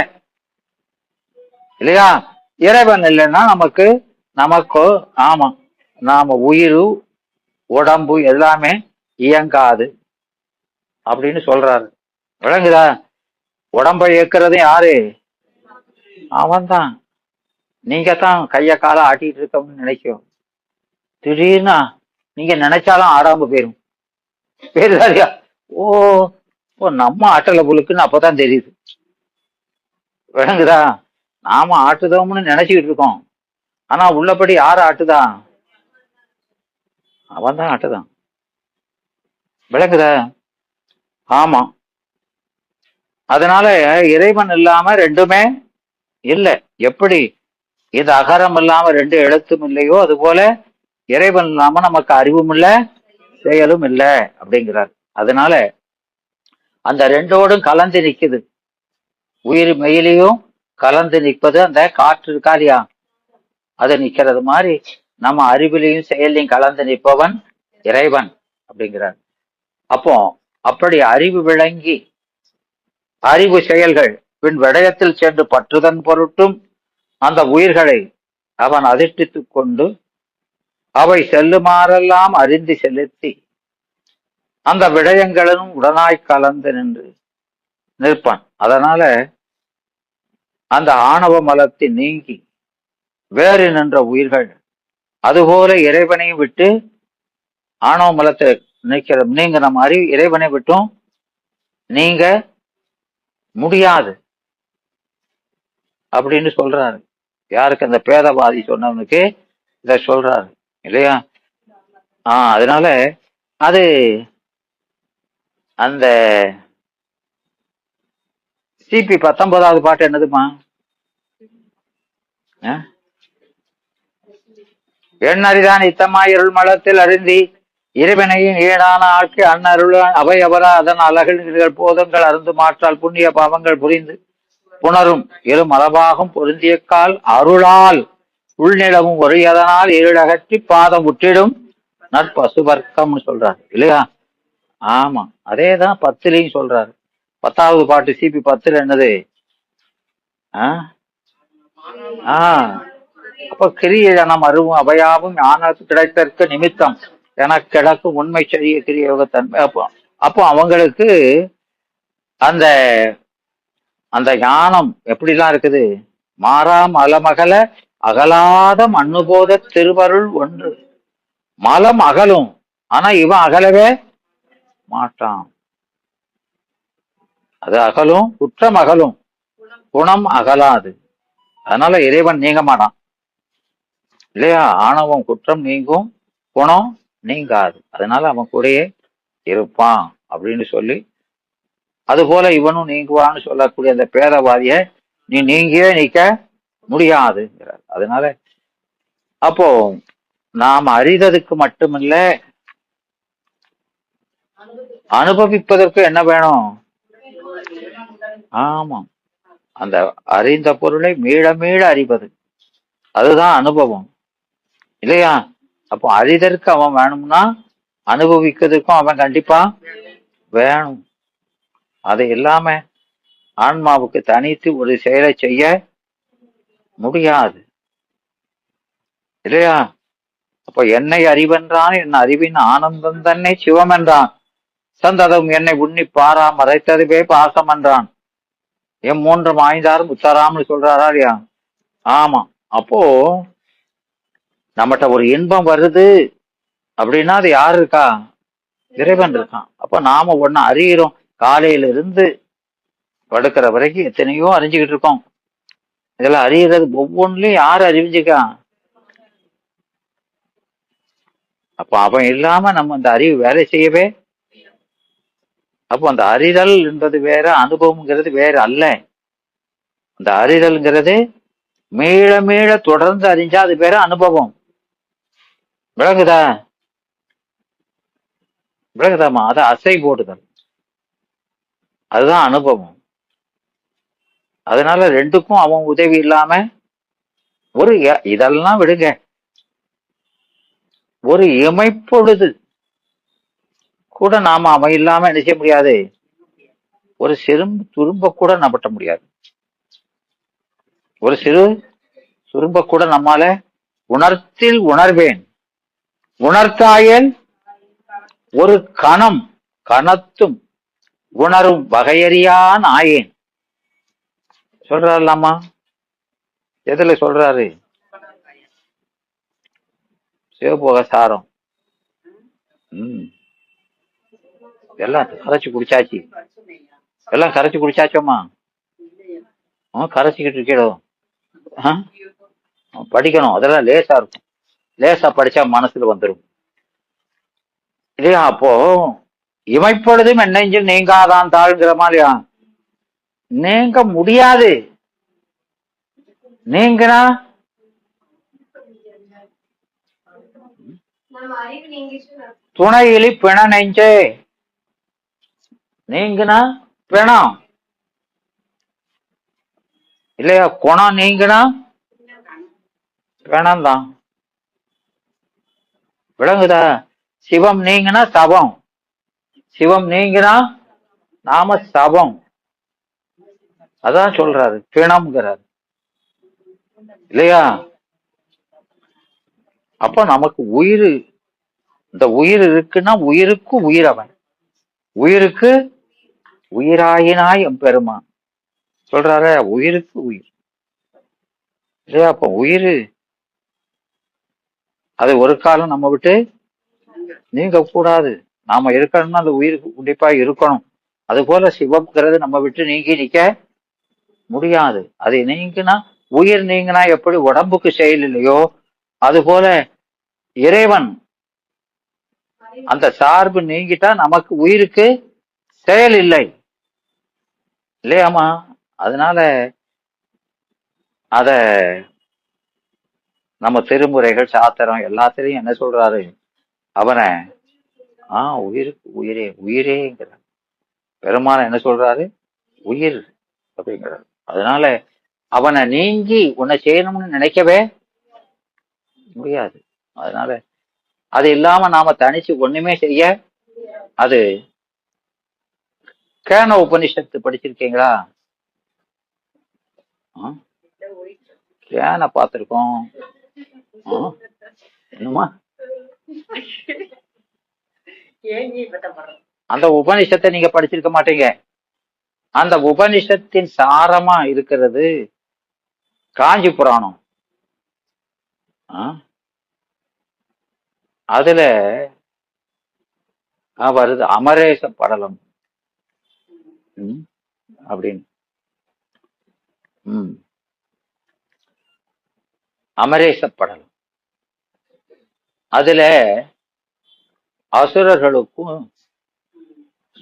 இல்லையா? இறைவன் இல்லைன்னா நமக்கோ ஆமா நாம உயிர் உடம்பு எல்லாமே இயங்காது அப்படின்னு சொல்றாரு. விளங்குதா? உடம்பை இயக்குறது யாரு? அவன்தான். நீங்க தான் கைய கால ஆட்டிட்டு இருக்கோம்னு நினைக்கும். திடீர்னு நீங்க நினைச்சாலும் ஆடாம போயிரும். பேருதாரியா? ஓ நம்ம ஆட்டல புழுக்குன்னு அப்பதான் தெரியுது. விளங்குதா? நாம ஆட்டுதோம்னு நினைச்சுக்கிட்டு இருக்கோம். ஆனா உள்ளபடி யாரு ஆட்டுதா? அவன் தான் ஆட்டுதான். விளங்குதா? ஆமா. அதனால இறைவன் இல்லாம ரெண்டுமே இல்லை. எப்படி இது அகரம் இல்லாம ரெண்டு எழுத்தும் இல்லையோ அது போல இறைவன் இல்லாம நமக்கு அறிவும் இல்லை, செயலும் இல்லை அப்படிங்கிறார். அதனால அந்த ரெண்டோடும் கலந்து நிக்குது. உயிர் மெயிலையும் கலந்து நிற்பது அந்த காற்று இருக்காரியா, அது நிக்கிறது மாதிரி நம்ம அறிவிலையும் செயலையும் கலந்து நிற்பவன் இறைவன் அப்படிங்கிறார். அப்போ அப்படி அறிவு விளங்கி அறிவு செயல்கள் பின் விடயத்தில் சென்று பற்றுதன் பொருட்டும் அந்த உயிர்களை அவன் அதிர்ஷ்டித்துக் கொண்டு அவை செல்லுமாறெல்லாம் அறிந்து செலுத்தி அந்த விடயங்களும் உடனாய் கலந்து நின்று நிற்பான். அதனால அந்த ஆணவ மலத்தை நீங்கி வேறு நின்ற உயிர்கள் அதுபோல இறைவனையும் விட்டு ஆணவ மலத்தை நீங்கிற மாதிரி இறைவனை விட்டும் நீங்க முடியாது அப்படின்னு சொல்றாரு. யாருக்கு? அந்த பேதவாதி சொன்னவனுக்கு இத சொல்றாரு இல்லையா? அதனால அது அந்த சிபி 19வது பாட்டு என்னதுமா? எண்ணறிதான் இத்தமாய் இருள் மலத்தில் அறிந்தி இறைவனையும் ஈடான ஆட்சி அன்னருள் அவையவரா அதன் அழகில் போதங்கள் அருந்து மாற்றால் புண்ணிய பாவங்கள் புரிந்து புணரும் இரு மரபாகும் பொருந்திய கால் அருளால் உள்நிலவும் ஒரு எதனால் இருளகற்றி பாதம் விட்டிடும் நற்பசுவர்க்கம்னு சொல்றாரு இல்லையா? ஆமா, அதேதான் 10லயும் சொல்றாரு. 10வது பாட்டு சிபி 10ல என்னது? அப்ப கிரிய ஜனம் அருவும் அவையாவும் ஞானத்து கிடைத்தற்கு நிமித்தம் என கிடக்கும் உண்மை சரிய கிரிய யோகத்தன்மை. அப்போ அவங்களுக்கு அந்த அந்த ஞானம் எப்படிலாம் இருக்குது? மாறாம் அலமகல அகலாத மண்ணுபோத திருவருள் ஒன்று. மலம் அகலும், ஆனா இவன் அகலவே மாட்டான். அது அகலும், குற்றம் அகலும், குணம் அகலாது. அதனால இறைவன் நீங்க மாட்டான் இல்லையா? ஆணவம் குற்றம் நீங்கும், குணம் நீங்காது. அதனால அவன் கூடயே இருப்பான் அப்படின்னு சொல்லி, அது போல இவனும் நீங்குவான்னு சொல்லக்கூடிய அந்த பேதவாதிய நீ நீங்கியே நிக்க முடியாது. அதனால அப்போ நாம் அறிந்ததுக்கு மட்டுமில்ல, அனுபவிப்பதற்கு என்ன வேணும்? ஆமா, அந்த அறிந்த பொருளை மீள மீள அறிவது, அதுதான் அனுபவம் இல்லையா? அப்போ அறிதற்கு அவன் வேணும்னா அனுபவிக்கிறதுக்கும் அவன் கண்டிப்பா வேணும். அது இல்லாம ஆன்மாவுக்கு தனித்து ஒரு செயலை செய்ய முடியாது இல்லையா? அப்போ என்னை அறிவென்றான், என் அறிவின் ஆனந்தம் தன்னை சிவம் என்றான், சந்ததம் என்னை உண்ணி பாரா மறைத்ததுவே பாசம் என்றான், எம் 3 5 முத்தராம்னு சொல்றாரா இல்லையா? ஆமா. அப்போ நம்மகிட்ட ஒரு இன்பம் வருது அப்படின்னா அது யாரு இருக்கா? இறைவன் இருக்கான். அப்ப நாம ஒண்ணு அறிகிறோம். காலையில இருந்து படுக்கிற வரைக்கும் எத்தனையோ அறிஞ்சுக்கிட்டு இருக்கோம். இதெல்லாம் அறியறது ஒவ்வொன்றுலயும் யாரு அறிவிச்சுக்கா? அப்ப அவன் இல்லாம நம்ம அந்த அறிவு வேலை செய்யவே. அப்போ அந்த அறிதல் என்பது வேற, அனுபவம்ங்கிறது வேற அல்ல. அந்த அறிதல்ங்கிறது மீள மீள தொடர்ந்து அறிஞ்சா அது பேர அனுபவம். விளங்குதா? விளங்குதாமா? அது அசை போடுதல், அதுதான் அனுபவம். அதனால ரெண்டுக்கும் அவன் உதவி இல்லாம ஒரு இதெல்லாம் விடுங்க, ஒரு இமைப்பொழுது கூட நாம அவன் இல்லாம என்ன செய்ய முடியாது. ஒரு சிறு துரும்ப கூட நம்பட்ட முடியாது. ஒரு சிறு துரும்ப கூட நம்மால உணர்த்தில் உணர்வேன், உணர்த்தாயல் ஒரு கணம் கணத்தும் உணரும் வகையறியான் ஆயேன் சொல்றாருலாமா? எதுல சொல்றாரு? சிவபோக சாரம். எல்லாம் கரைச்சு குடிச்சாச்சு, எல்லாம் கரைச்சு குடிச்சாச்சோமா? கரைச்சிக்கிட்டு இருக்கோ. படிக்கணும், அதெல்லாம் லேசா இருக்கும். லேசா படிச்சா மனசுல வந்துடும் இல்லையா? அப்போ இமைப்பொழுதும் என்னெஞ்சில் நீங்காதான் தாழ்ங்கிற மாதிரியா? நீங்க முடியாது. நீங்கனா துணையிலி பிண நெஞ்சே, நீங்கனா பிணம் இல்லையா? குணம் நீங்கனா பிணம்தான். விளங்குதா? சிவம் நீங்கனா சபம், சிவம் நீங்கனா நாம சபம். அதான் சொல்றாரு பிணம்ங்கிறாரு இல்லையா? அப்ப நமக்கு உயிர், இந்த உயிர் இருக்குன்னா உயிருக்கு உயிர் அவன், உயிருக்கு உயிராயினாய் எம்பெருமான் சொல்றாரு, உயிருக்கு உயிர் இல்லையா? அப்ப உயிர் அது ஒரு காலம் நம்ம விட்டு நீங்க கூடாது. நாம இருக்கணும்னா அந்த உயிருக்கு கண்டிப்பா இருக்கணும். அது போல சிவம்ங்கிறது நம்ம விட்டு நீங்கி நிக்க முடியாது. அது நீங்கினா, உயிர் நீங்கினா எப்படி உடம்புக்கு செயல் இல்லையோ, அது போல இறைவன் அந்த சார்பு நீங்கிட்டா நமக்கு உயிருக்கு செயல் இல்லை இல்லையாமா? அதனால அத நம்ம திருமுறைகள் சாத்திரம் எல்லாத்திலையும் என்ன சொல்றாரு? அவனை உயிருக்கு உயிரே உயிரேங்கிறார். பெருமாள் என்ன சொல்றாரு? உயிர் அப்படிங்கிறார். அதனால அவனை நீங்கி உன்னை செய்யணும்னு நினைக்கவே முடியாது. அதனால அது இல்லாம நாம தனிச்சு ஒண்ணுமே செய்ய, அது கேன உபனிஷத்து படிச்சிருக்கீங்களா? கேன பார்த்திருக்கோம். என்னமா அந்த உபனிஷத்தை நீங்க படிச்சிருக்க மாட்டீங்க. அந்த உபனிஷத்தின் சாரமா இருக்கிறது காஞ்சி புராணம். அதுல வருது அமரேச படலம் அப்படின்னு. அமரேச படலம். அதுல அசுரர்களுக்கும்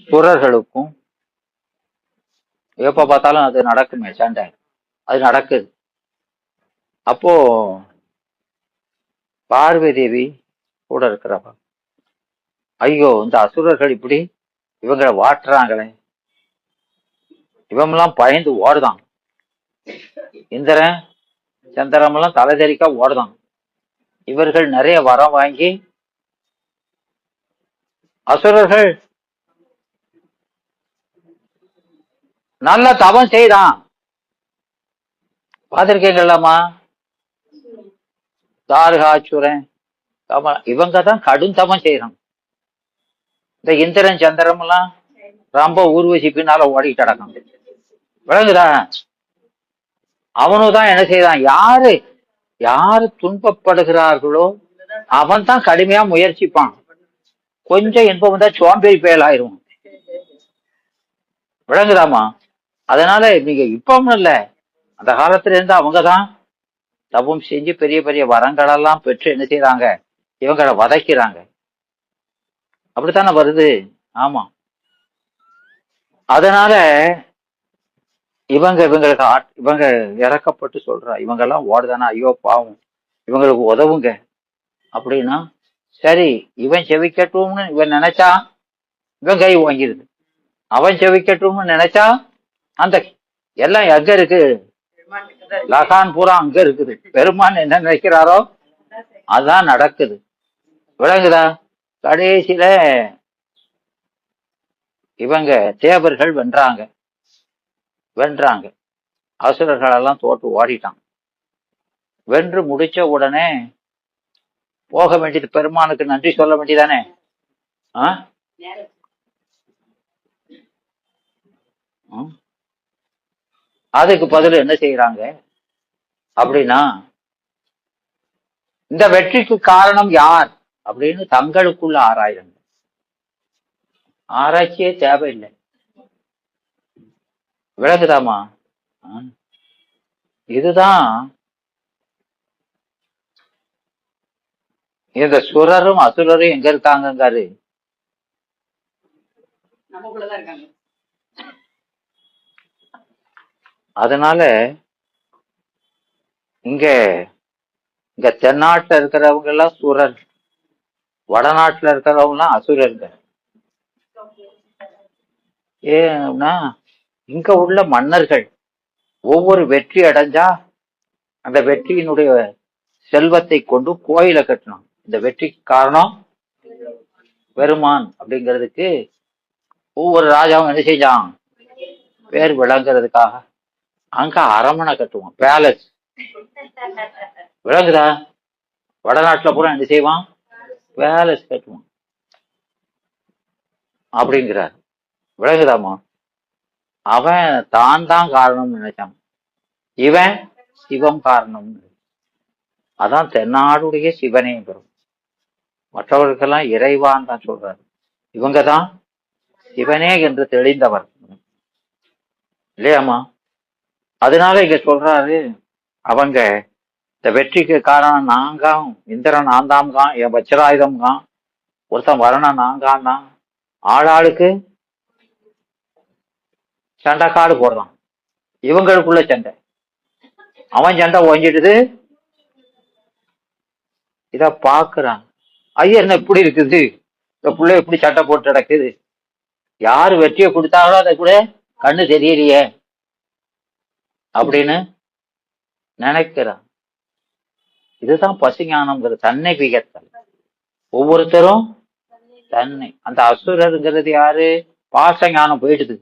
சுரர்களுக்கும் எப்ப பார்த்தாலும் அது நடக்குமே சண்டை. அது நடக்குது. அப்போ பார்வதி தேவி கூட இருக்கிறப்ப, ஐயோ இந்த அசுரர்கள் இப்படி இவங்களை வாட்டுறாங்களே, இவங்கெல்லாம் பயந்து ஓடுதான். இந்திரன் சந்திரமெல்லாம் தலைதெறிக்கா ஓடுதான். இவர்கள் நிறைய வரம் வாங்கி, அசுரர்கள் நல்ல தவம் செய்தான். பார்த்திருக்கீங்களாமா? தார்காசுரன் இவங்க தான் கடும் தவம் செய்யறான். இந்த இந்திரன் சந்திரம் எல்லாம் ரொம்ப ஊர்வசி பின்னால ஓடிட்டு கிடக்கும். விளங்குதா? அவனும் தான் என்ன செய்தான், யாரு துன்பப்படுகிறார்களோ அவன் தான் கடுமையா முயற்சிப்பான். கொஞ்சம் இன்பம் வந்தா சோம்பேறி பயல் ஆயிரும். விளங்குதாமா? அதனால நீங்க இப்பவும் இல்ல, அந்த காலத்துல இருந்து அவங்கதான் தவம் செஞ்சு பெரிய பெரிய வரங்களெல்லாம் பெற்று என்ன செய்யறாங்க, இவங்களை வதைக்கிறாங்க. அப்படித்தானே வருது. ஆமா. அதனால இவங்க இறக்கப்பட்டு சொல்றா, இவங்கெல்லாம் ஓடுதானா, ஐயோ பாவம் இவங்களுக்கு உதவுங்க அப்படின்னா, சரி இவன் செவிக்கட்டும்னு இவன் நினைச்சா இவன் கை வாங்கிருது. அவன் செவிக்கட்டும்னு நினைச்சா அந்த எல்லாம் எங்க இருக்கு, லகான் பூரா அங்க இருக்குது. பெருமான் என்ன நினைக்கிறாரோ அதான் நடக்குது. விளங்குதா? கடைசியில இவங்க தேவர்கள் வென்றாங்க. அசுரர்கள் எல்லாம் தோற்று ஓடிட்டான். வென்று முடிச்ச உடனே போக வேண்டியது, பெருமானுக்கு நன்றி சொல்ல வேண்டியதானே. அதுக்கு பதில் என்ன செய்யறாங்க அப்படின்னா, இந்த வெற்றிக்கு காரணம் யார் அப்படின்னு தங்களுக்குள்ள ஆராயிறாங்க. ஆராய்ச்சியே தேவையில்லை. விளங்குதாமா? இதுதான் இந்த சுரரும் அசுரரும் எங்க இருக்காங்கங்காரு. அதனால இங்க தென்னாட்டுல இருக்கிறவங்க எல்லாம் சுரர், வடநாட்டுல இருக்கிறவங்க எல்லாம் அசுரர்கள். ஏன்னா இங்க உள்ள மன்னர்கள் ஒவ்வொரு வெற்றி அடைஞ்சா அந்த வெற்றியினுடைய செல்வத்தை கொண்டு கோயிலை கட்டணும். இந்த வெற்றிக்கு காரணம் பெருமான் அப்படிங்கிறதுக்கு ஒவ்வொரு ராஜாவும் என்ன செஞ்சான், பேர் விளங்குறதுக்காக அங்க அரமனை கட்டுவான், பேலஸ். விளங்குதா? வடநாட்டுல பூரா என்ன செய்வான், பேலஸ் கட்டுவான் அப்படிங்கிறார். விளங்குதாமா? அவன் தான் காரணம்னு நினைச்சான், இவன் சிவம் காரணம். அதான் தென்னாடுடைய சிவனே பெறும். மற்றவர்களுக்கெல்லாம் இறைவான் தான் சொல்றாரு. இவங்கதான் சிவனே என்று தெளிந்தவர் இல்லையாமா? அதனால இங்க சொல்றாரு, அவங்க இந்த வெற்றிக்கு காரணம் நாங்காம், இந்திரன் ஆந்தாம்கான், என் வச்சிராயுதம்கான், ஒருத்தன் வரணும் நாங்கான்னா, ஆளாளுக்கு சண்டை காடு போடுறான். இவங்களுக்குள்ள சண்டை, அவன் சண்டை ஓஞ்சிடுது. இத பாக்குறான், ஐயா என்ன இப்படி இருக்குது, இந்த பிள்ளை எப்படி சட்டை போட்டு நடக்குது, யாரு வெற்றியை கொடுத்தாங்களோ அதை கூட கண்ணு தெரியலையே அப்படின்னு நினைக்கிறான். இதுதான் பசுஞானம்ங்கிற தன்னை விகத்தல். ஒவ்வொருத்தரும் தன்னை. அந்த அசுரருங்கிறது யாரு? பாசஞானம் போயிடுது.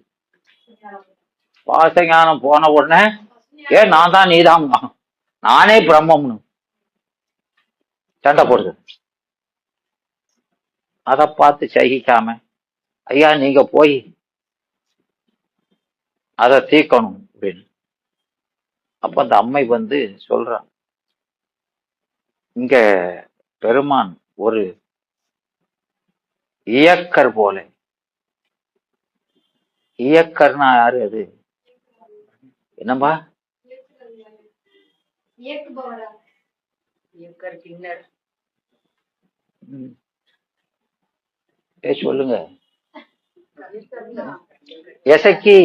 பாசஞானம் போன உடனே ஏன் நான் தான் நீதான், நானே பிரம்மம்னு சண்டை போடுது. அதை பார்த்து சகிக்காம ஐயா நீங்க போய் அதை தீர்க்கணும் அப்படின்னு. அப்ப அந்த அம்மை வந்து சொல்றான், இங்க பெருமான் ஒரு இயக்கர் போல. இயக்கர்னா யாரு? அது என்னம்பா? சொல்லுங்க. எசக்கி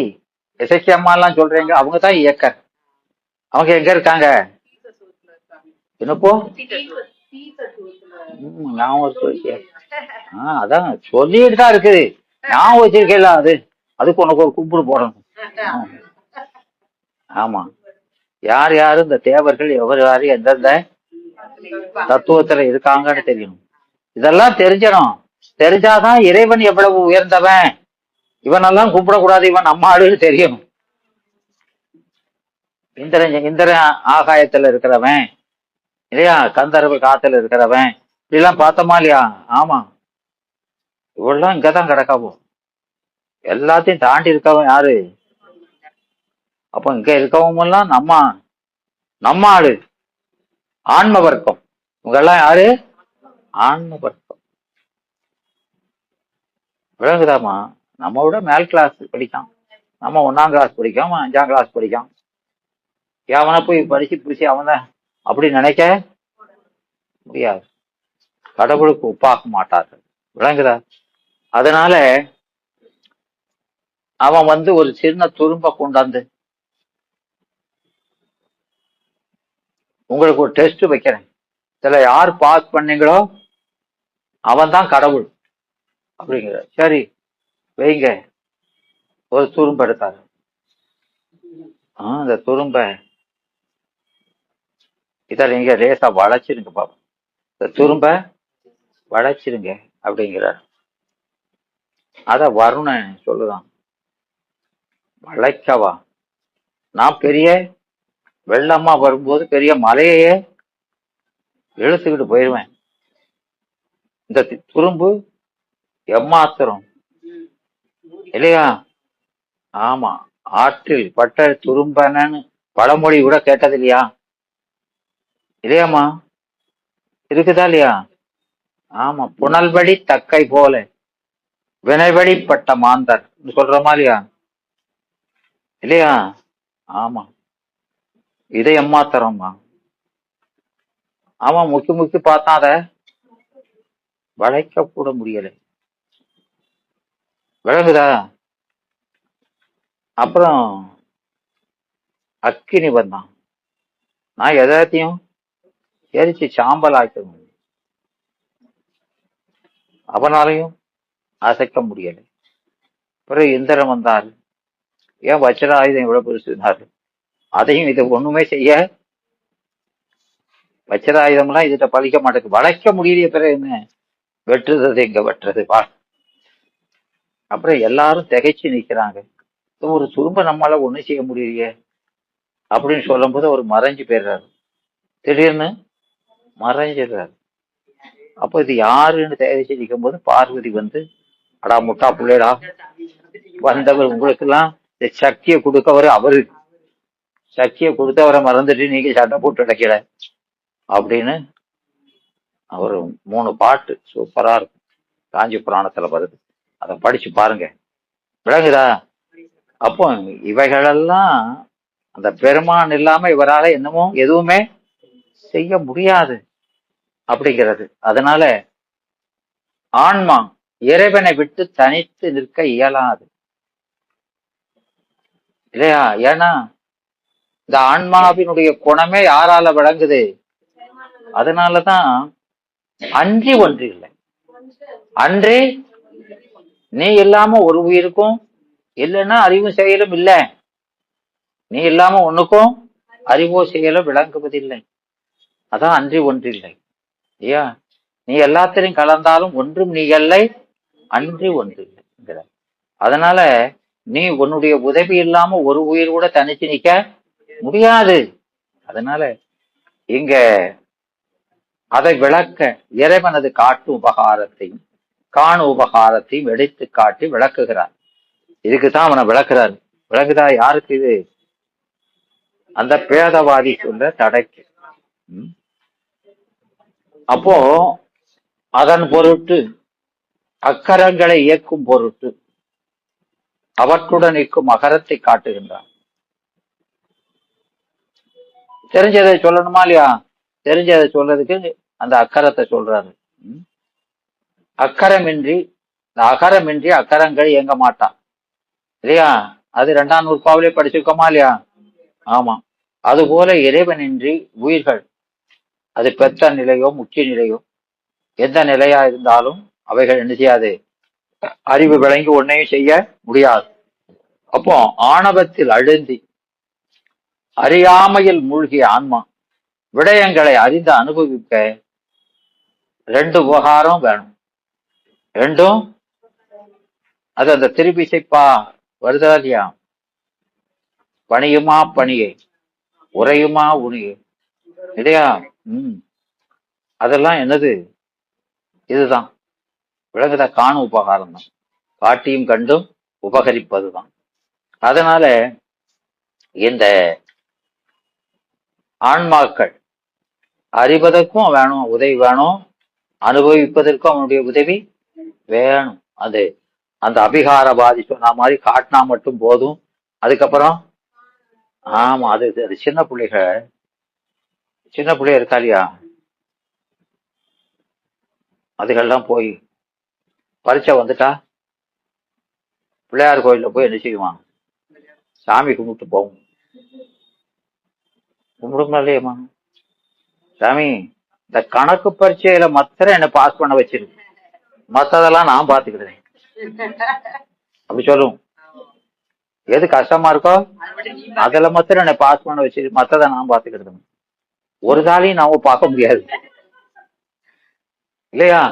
எசக்கி அம்மா எல்லாம் சொல்றீங்க, அவங்கதான் இயக்கர். அவங்க எங்க இருக்காங்க? என்னப்போ அதான் சொல்லிட்டு தான் இருக்குது. ஞாபகம் வச்சிருக்கல, அதுக்கு உனக்கு ஒரு கும்பிடு போடணும். ஆமா, யார் யாரு இந்த தேவர்கள் எவர் யாரு எந்தெந்த தத்துவத்துல இருக்காங்கன்னு தெரியணும். இதெல்லாம் தெரிஞ்சிடும். தெரிஞ்சாதான் இறைவன் எவ்வளவு உயர்ந்தவன், இவனெல்லாம் கூப்பிடக்கூடாது, இவன் நம்ம ஆளுன்னு தெரியும். இந்திரன் ஆகாயத்துல இருக்கிறவன் இல்லையா, கந்தர்வ காத்துல இருக்கிறவன், இப்படிலாம் பார்த்தோமா இல்லையா? ஆமா, இவெல்லாம் இங்கதான் கிடக்காவோ. எல்லாத்தையும் தாண்டி இருக்கவன் யாரு? அப்ப இங்க இருக்கவங்க எல்லாம் நம்ம ஆளு, ஆன்ம வர்க்கம். இவங்க எல்லாம் யாரு? ஆன்ம வர்க்கம். விளங்குதாமா? நம்ம விட மேல் கிளாஸ் படிக்கான், நம்ம 1ஆம் கிளாஸ் படிக்காம 5ஆம் கிளாஸ் படிக்கான். அவனை போய் படிச்சு பிடிச்சி அவன் அப்படி நினைக்க முடியாது. கடவுளுக்கு ஒப்பாக்க மாட்டார்கள். விளங்குதா? அதனால அவன் வந்து ஒரு சின்ன துரும்ப கொண்டாந்து, உங்களுக்கு ஒரு டெஸ்ட் வைக்கிறேன், இதுல யார் பாஸ் பண்ணீங்களோ அவன் தான் கடவுள் அப்படிங்கிற. சரி வைங்க. ஒரு துரும்ப எடுத்தாரு. அந்த துரும்ப இத நீங்க லேசா வளைச்சிருங்க பாப்போம், இந்த துரும்ப வளைச்சிருங்க அப்படிங்கிறார். அத வருணன் சொல்லுதான், வளைக்கவா? நான் பெரிய வெள்ளம்மா வரும்போது பெரிய மலையையே இழுத்துக்கிட்டு போயிடுவேன். இந்த துரும்பு எம்மாத்திரம் இல்லையா? ஆமா, ஆற்றில் பட்ட துரும்பனன்னு பழமொழி கூட கேட்டது இல்லையா? இல்லையாமா? இருக்குதா இல்லையா? ஆமா, புனல்வழி தக்கை போல வினைவழிப்பட்ட மாந்தர் சொல்றோமா இல்லையா? இல்லையா? ஆமா, இதை எம்மாத்திரம்மா. ஆமா, முக்கி முக்கி பார்த்தான், அத வளைக்க கூட முடியலை. விளங்குதா? அப்புறம் அக்கினி வந்தான். நான் எதாத்தையும் எரிச்சு சாம்பல் ஆக்கணும், அவனாலையும் அசைக்க முடியலை. பிறகு இந்திரன் வந்தாரு. ஏன் வச்சிர ஆயுதம் இவ்வளவு பெருசுனாரு. அதையும் இதை ஒண்ணுமே செய்ய, வச்சிர ஆயுதம்லாம் இதுகிட்ட பழிக்க மாட்டேங்குது, வளைக்க முடியலையே. பிறகு என்ன வெட்டுறது, எங்க வெட்டுறது வா. அப்புறம் எல்லாரும் திகைச்சு நிக்கிறாங்க. ஒரு துரும்ப நம்மளால ஒண்ணும் செய்ய முடியலையே அப்படின்னு சொல்லும் போது அவர் மறைஞ்சு போயிடுறாரு. திடீர்னு மறைஞ்சிடுறாரு. அப்போ இது யாருன்னு திகைச்சு நிற்கும் போது பார்வதி வந்து, அடா முட்டா பிள்ளைடா, வந்தவர் உங்களுக்கு எல்லாம் சக்தியை கொடுக்கவர் அவரு, சக்தியை கொடுத்தவரை மறந்துட்டு நீங்க சட்டை போட்டு அடைக்கல அப்படின்னு அவரு 3 பாட்டு சூப்பரா இருக்கும், காஞ்சி புராணத்துல வருது, அதை படிச்சு பாருங்க. விளங்குதா? அப்போ இவைகளெல்லாம் அந்த பெருமான் இல்லாம இவரால என்னமோ எதுவுமே செய்ய முடியாது அப்படிங்கிறது. அதனால ஆன்மா இறைவனை விட்டு தனித்து நிற்க இயலாது இல்லையா? ஏன்னா இந்த ஆன்மாவினுடைய குணமே யாரால விளங்குது? அதனாலதான் அன்றி ஒன்று இல்லை. அன்றி நீ இல்லாம ஒரு உயிருக்கும் இல்லைன்னா அறிவும் செயலும் இல்ல. நீ இல்லாம ஒண்ணுக்கும் அறிவோ செயலோ விளங்குவதில்லை. அதான் அன்றி ஒன்றில்லை. ஐயா, நீ எல்லாத்திலையும் கலந்தாலும் ஒன்றும் நீ இல்லை, அன்றி ஒன்றில்லை. அதனால நீ உன்னுடைய உதவி இல்லாம ஒரு உயிர் கூட தனிச்சு நிக்க முடியாது. அதனால இங்க அதை விளக்க இறைவனது காட்டு உபகாரத்தையும் காணு உபகாரத்தையும் எடுத்து காட்டி விளக்குகிறார். இதுக்குதான் அவனை விளக்குறாரு. விளக்குதா யாருக்கு? இது அந்த பேதவாதி சொல்ல தடைக்கு. அப்போ அதன் பொருட்டு அக்கரங்களை இயக்கும் பொருட்டு அவற்றுடன் நிற்கும் அகரத்தை காட்டுகின்றான். தெரிஞ்சதை சொல்லணுமா இல்லையா? தெரிஞ்சதை சொல்றதுக்கு அந்த அக்கரத்தை சொல்றாரு. அக்கரமின்றி அகரமின்றி அக்கரங்கள் இயங்க மாட்டான் இல்லையா? அது 2ஆம் நூற்பாவிலே படிச்சிருக்கோமா இல்லையா? ஆமா. அதுபோல இறைவனின்றி உயிர்கள் அது பெத்த நிலையோ முக்கிய நிலையோ எந்த நிலையா இருந்தாலும் அவைகள் என்ன செய்யாது? அறிவு விளங்கி ஒன்னையும் செய்ய முடியாது. அப்போ ஆணவத்தில் அழுந்தி அறியாமையில் மூழ்கிய ஆன்மா விடயங்களை அறிந்து அனுபவிக்க 2 உபகாரம் வேணும். ரெண்டும் அது அந்த திருப்பிசைப்பா வருதா இல்லையா? பணியுமா பணியை, உரையுமா உணியை இல்லையா? அதெல்லாம் என்னது? இதுதான் விளங்குத காணு உபகாரம் தான். காட்டியும் கண்டும் உபகரிப்பதுதான். அதனால இந்த ஆன்மாக்கள் அறிவதற்கும் வேணும் உதவி வேணும், அனுபவிப்பதற்கும் அவனுடைய உதவி வேணும். அது அந்த அபிகாரவாதி சொன்ன மாதிரி காட்டினா மட்டும் போதும். அதுக்கப்புறம் ஆமா, அது சின்ன பிள்ளைக இருக்கா இல்லையா? அதுகள்லாம் போய் பரீட்சை வந்துட்டா பிள்ளையார் கோயில்ல போய் என்ன செய்வான்? சாமி கும்பிட்டு போவோம். கும்பிடுமா இல்லையம்மா? சாமி, இந்த கணக்கு பரீட்சையில மாத்திரம் என்ன பாஸ் பண்ண வச்சிருக்கு, மத்ததெல்லாம் நான் பாத்துக்கிடுறேன் அப்படி சொல்லுவோம். எது கஷ்டமா இருக்கோ அதுல மாத்திரம் என்னை பாஸ் பண்ண வச்சிரு, மத்ததை நான் பாத்துக்கிடுது. ஒரு தாளையும் நாம பார்க்க முடியாது இல்லையா?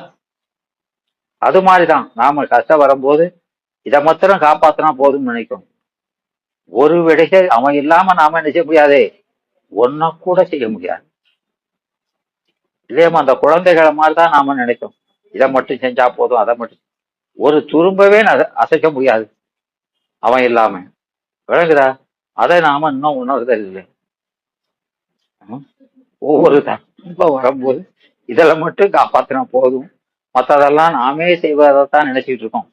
அது மாதிரிதான் நாம கஷ்டம் வரும்போது இதை மாத்திரம் காப்பாத்தினா போதும்னு நினைக்கும். ஒரு விடையை அவன் இல்லாம நாம என்ன செய்ய முடியாது? ஒன்ன கூட செய்ய முடியாது இல்லையாமா? அந்த குழந்தைகளை மாதிரிதான் நாம நினைக்கும். இதை மட்டும் செஞ்சா போதும், அதை மட்டும் ஒரு துரும்பவே அசைக்க முடியாது அவன் இல்லாம. விளங்குதா? அதை நாம இன்னும் உணர்தல் இல்லை. ஒவ்வொரு துன்பம் வரும்போது இதெல்லாம் மட்டும் காப்பாத்தினா போதும், மற்றதெல்லாம் நாமே செய்வதைத்தான் நினைச்சிட்டு இருக்கோம்.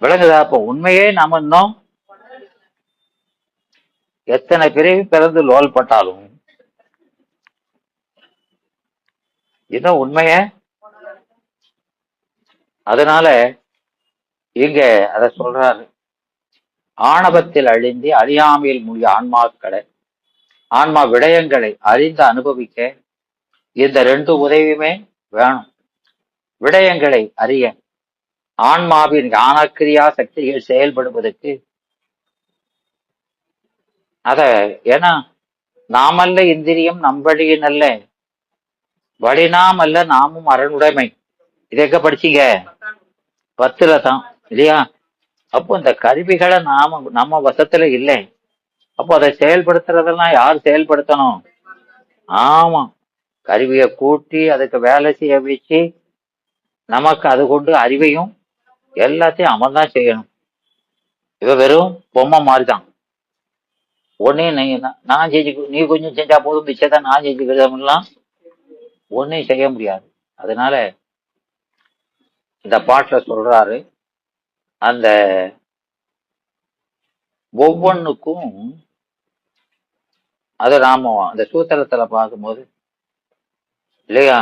விளங்குதா? அப்ப உண்மையே நாம இன்னும் எத்தனை பிறவி பிறந்து லோல் பட்டாலும் இன்னும் உண்மைய. அதனால இங்க அத சொல்றாரு, ஆணவத்தில் அழிந்து அறியாமையில் மூழ்கிய ஆன்மாக்களை ஆன்மா விடயங்களை அறிந்து அனுபவிக்க இந்த 2 உதவியுமே வேணும். விடயங்களை அறிய ஆன்மாவின் ஞானக்கிரியா சக்திகள் செயல்படுவதற்கு அத ஏன்னா நாமல்ல இந்திரியம் நம்படியின் அல்ல வழிநாம் அல்ல நாமும் அரணுடைமை. இது எங்க படிச்சீங்க? 10ல தான் இல்லையா? அப்போ இந்த கருவிகளை நம்ம வசத்துல இல்லை. அப்போ அதை செயல்படுத்துறதெல்லாம் யார் செயல்படுத்தணும்? ஆமா, கருவியை கூட்டி அதுக்கு வேலை செய்ய வச்சு நமக்கு அது கொண்டு அறிவையும் எல்லாத்தையும் அவன் தான் செய்யணும். இவ வெறும் பொம்மை மாதிரிதான். ஒன்னையும் நான் செஞ்சு நீ கொஞ்சம் செஞ்சா போதும், மிச்சதான் நான் செஞ்சுக்கிறதெல்லாம் ஒன்னையும் செய்ய முடியாது. அதனால இந்த பாட்டுல சொல்றாரு, அந்த ஒவ்வொன்னுக்கும் அதை நாம அந்த சூத்திரத்துல பார்க்கும்போது இல்லையா,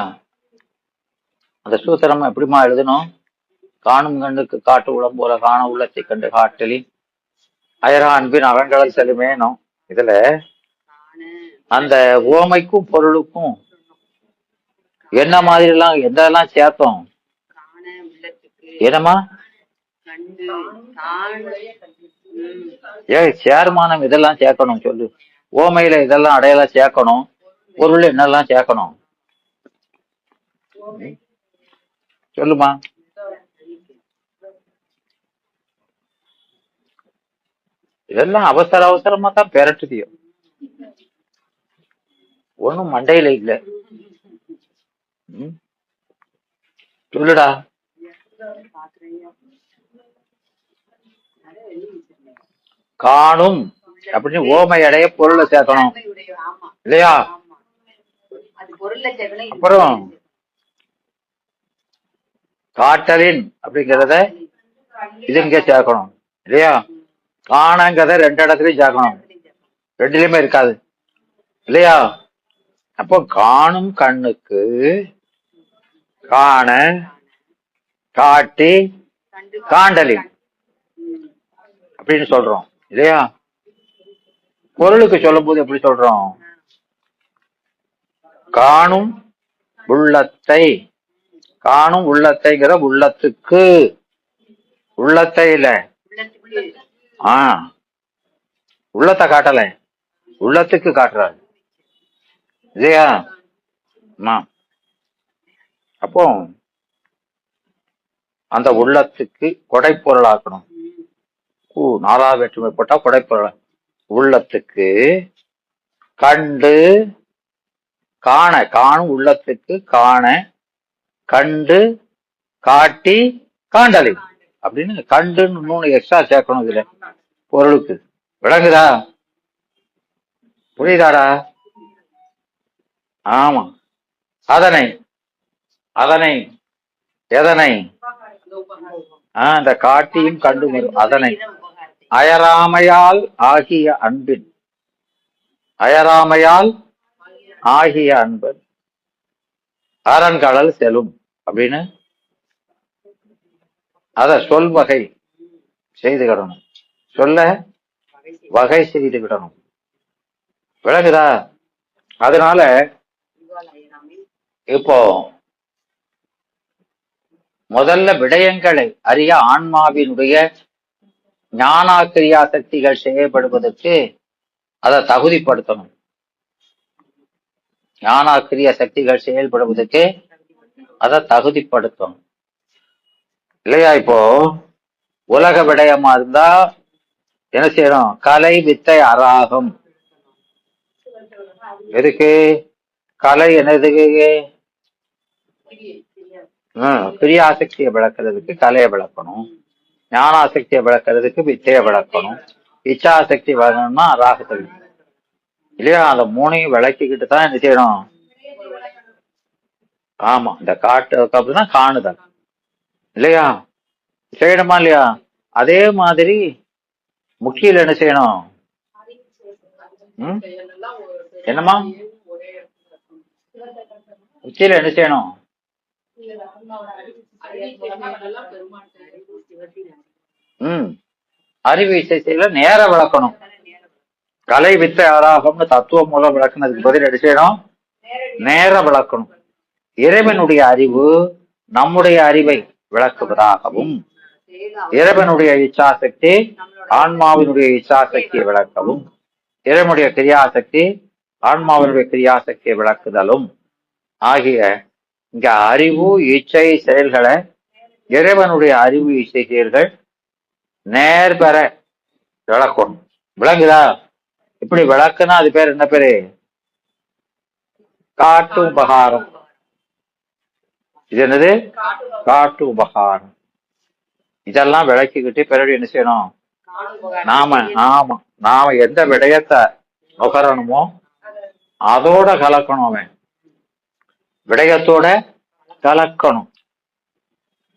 அந்த சூத்திரம் எப்படிமா எழுதணும்? காணும் கண்ணுக்கு காட்டு உளம் போல காண உள்ளத்தை கண்டு காட்டலி அயரா அன்பின் அகங்கடல் செல்லுமேனும். இதுல அந்த ஓமைக்கும் பொருளுக்கும் என்ன மாதிரி எல்லாம் எதெல்லாம் சேர்த்தோம்? என்னம்மா சேர்மானம் இதெல்லாம் சேர்க்கணும் சொல்லு. ஓமையில இதெல்லாம் அடையெல்லாம் சேர்க்கணும். பொருள் என்னெல்லாம் சேர்க்கணும் சொல்லுமா. இதெல்லாம் அவசர அவசரமா தான் பெரட்டுதியோ, ஒண்ணும் மண்டையில இல்ல. சொல்லுடா. காணும் அப்படின்னு ஓமை அடைய பொருளை சேர்க்கணும் இல்லையா? அப்புறம் காட்டலின் அப்படிங்கிறத இது இங்க சேர்க்கணும் இல்லையா? காணங்கிறத 2 இடத்துலயும் சேர்க்கணும், 2லயுமே இருக்காது இல்லையா? அப்போ காணும் கண்ணுக்கு காண காட்டி காண்டலின் அப்படின்னு சொல்றோம் இல்லையா? பொருளுக்கு சொல்லும் போது எப்படி சொல்றோம்? காணும் உள்ளத்தை, காணும் உள்ளத்தைங்கிற உள்ளத்துக்கு, உள்ளத்தை இல்ல உள்ளத்தை காட்டல, உள்ளத்துக்கு காட்டுறாரு இல்லையா? அப்போ அந்த உள்ளத்துக்கு கொடைப்பொருளாக்கணும். 4வது வேற்றுமை போட்டா கொடைப்பொருள். உள்ளத்துக்கு கண்டு காண, காணும் உள்ளத்துக்கு காண கண்டு காட்டி காண்டலை அப்படின்னு கண்டுன்னு 3 எக்ஸ்ட்ரா சேர்க்கணும் இதுல பொருளுக்கு. விளங்குதா? புரியுதாடா? ஆமா. அதனை, அதனை எதனை அந்த காட்டியும் கண்டு அதனை அயராமையால் ஆகிய அன்பின், அயராமையால் ஆகிய அன்பன் அரண்கடல் செல்லும் அப்படின்னு அத சொல் வகை செய்துகிடணும், சொல்ல வகை செய்துகிடணும். விளங்குதா? அதனால இப்போ முதல்ல விடயங்களை அறிய ஆன்மாவினுடைய ஞானாக்கிரியா சக்திகள் செயல்படுவதற்கு அதை தகுதிப்படுத்தணும். ஞானாக்கிரிய சக்திகள் செயல்படுவதற்கு அதை தகுதிப்படுத்தணும் இல்லையா? இப்போ உலக விடயமா இருந்தா என்ன செய்யணும்? கலை வித்தை அராகம். எதுக்கு கலை? என்னதுக்கு? கிரியாசக்தியை விளக்குறதுக்கு கலையை விளக்கணும், ஞானாசக்தியை விளக்குறதுக்கு வித்தையை விளக்கணும், இச்சாசக்தி வளரணும்னா ராகத்தை இல்லையா? அந்த 3ஐயும் விளக்கிக்கிட்டு தான் என்ன செய்யணும்? ஆமா, இந்த காட்டு அப்படின்னா காணுதல் இல்லையா? செய்யணுமா இல்லையா? அதே மாதிரி முக்கியில என்ன செய்யணும்? என்னமா முக்கியில என்ன செய்யணும்? அறிவு இசையில நேர விளக்கணும். கலை வித்தை ஆராகம்னு தத்துவம் மூலம் விளக்குனதுக்கு பதில் என்ன செய்யணும்? நேர விளக்கணும். இறைவனுடைய அறிவு நம்முடைய அறிவை விளக்குவதாகவும், இறைவனுடைய இச்சாசக்தி ஆன்மாவினுடைய இச்சாசக்தியை விளக்கவும், இறைவனுடைய கிரியாசக்தி ஆன்மாவினுடைய கிரியாசக்தியை விளக்குதலும் ஆகிய இங்க அறிவு இச்சை செயல்களை இறைவனுடைய அறிவு இச்சை செயல்கள் நேர்பெற விளக்கணும். விளங்குதா? இப்படி விளக்குனா அது பேர் என்ன பேரு? காட்டு உபகாரம். இது என்னது? காட்டு உபகாரம். இதெல்லாம் விளக்கிக்கிட்டு பிறகு என்ன செய்யணும்? நாம எந்த விடயத்தை நுகரணுமோ அதோட கலக்கணும். அவன் விடயத்தோட கலக்கணும்.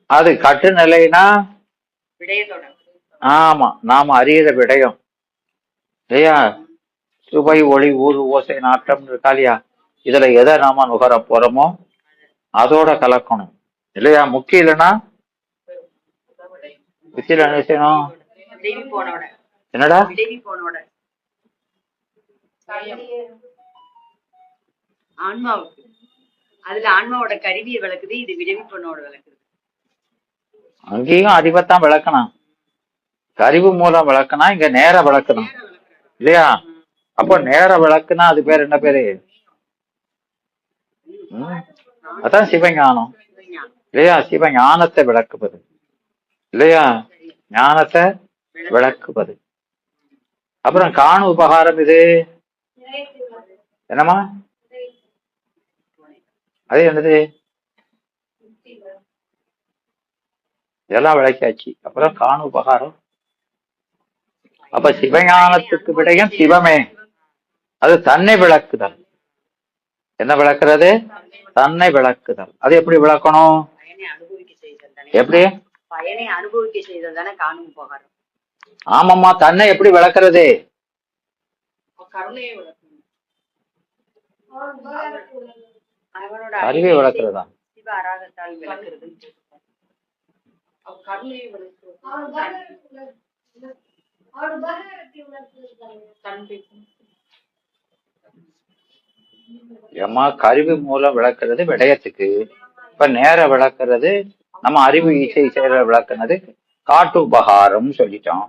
அது கட்டு நிலைனா ஆமா நாம அறியிற விடயம் இல்லையா? சுவை ஒளி ஊறு ஓசை நாட்டம் இருக்கா இல்லையா? இதுல எதை நாம நுகர போறோமோ அதோட கலக்கணும் இல்லையா? முக்கிய இல்லைன்னா முக்கிய என்ன செய்யணும்? என்னடா ஆன்மாவுக்கு அதுல ஆன்மாவோட கருவியை விளக்குது, இது விடவி பொண்ணோட விளக்குது. அங்கேயும் அறிவைத்தான் விளக்கணும். அறிவு மூலம் விளக்குனா இங்க நேர விளக்கணும் இல்லையா? அப்போ நேர விளக்குனா அது பேர் என்ன பேரு? அதான் சிவஞானம் இல்லையா? சிவஞானத்தை விளக்குவது இல்லையா? ஞானத்தை விளக்குவது. அப்புறம் காணு உபகாரம் இது என்னமா? அது என்னது? இதெல்லாம் விளக்கியாச்சு. அப்புறம் காணு உபகாரம். அப்ப சிவஞானத்துக்கு விடையும் சிவமே. அது தன்னை விளக்குதல். என்ன விளக்குறது? தன்னை விளக்குதல். அது எப்படி விளக்கணும்? எப்படி? பயனை அனுபவிக்க செய்தல் தானே காணும் உபகாரம். ஆமாம்மா, தன்னை எப்படி விளக்குறது? அறிவை விளக்குறதா? ஏமா கருவி மூலம் விளக்குறது விடயத்துக்கு, இப்ப நேர விளக்குறது நம்ம அறிவு இசை செயல விளக்குனது காட்டு உபகாரம் சொல்லிட்டோம்.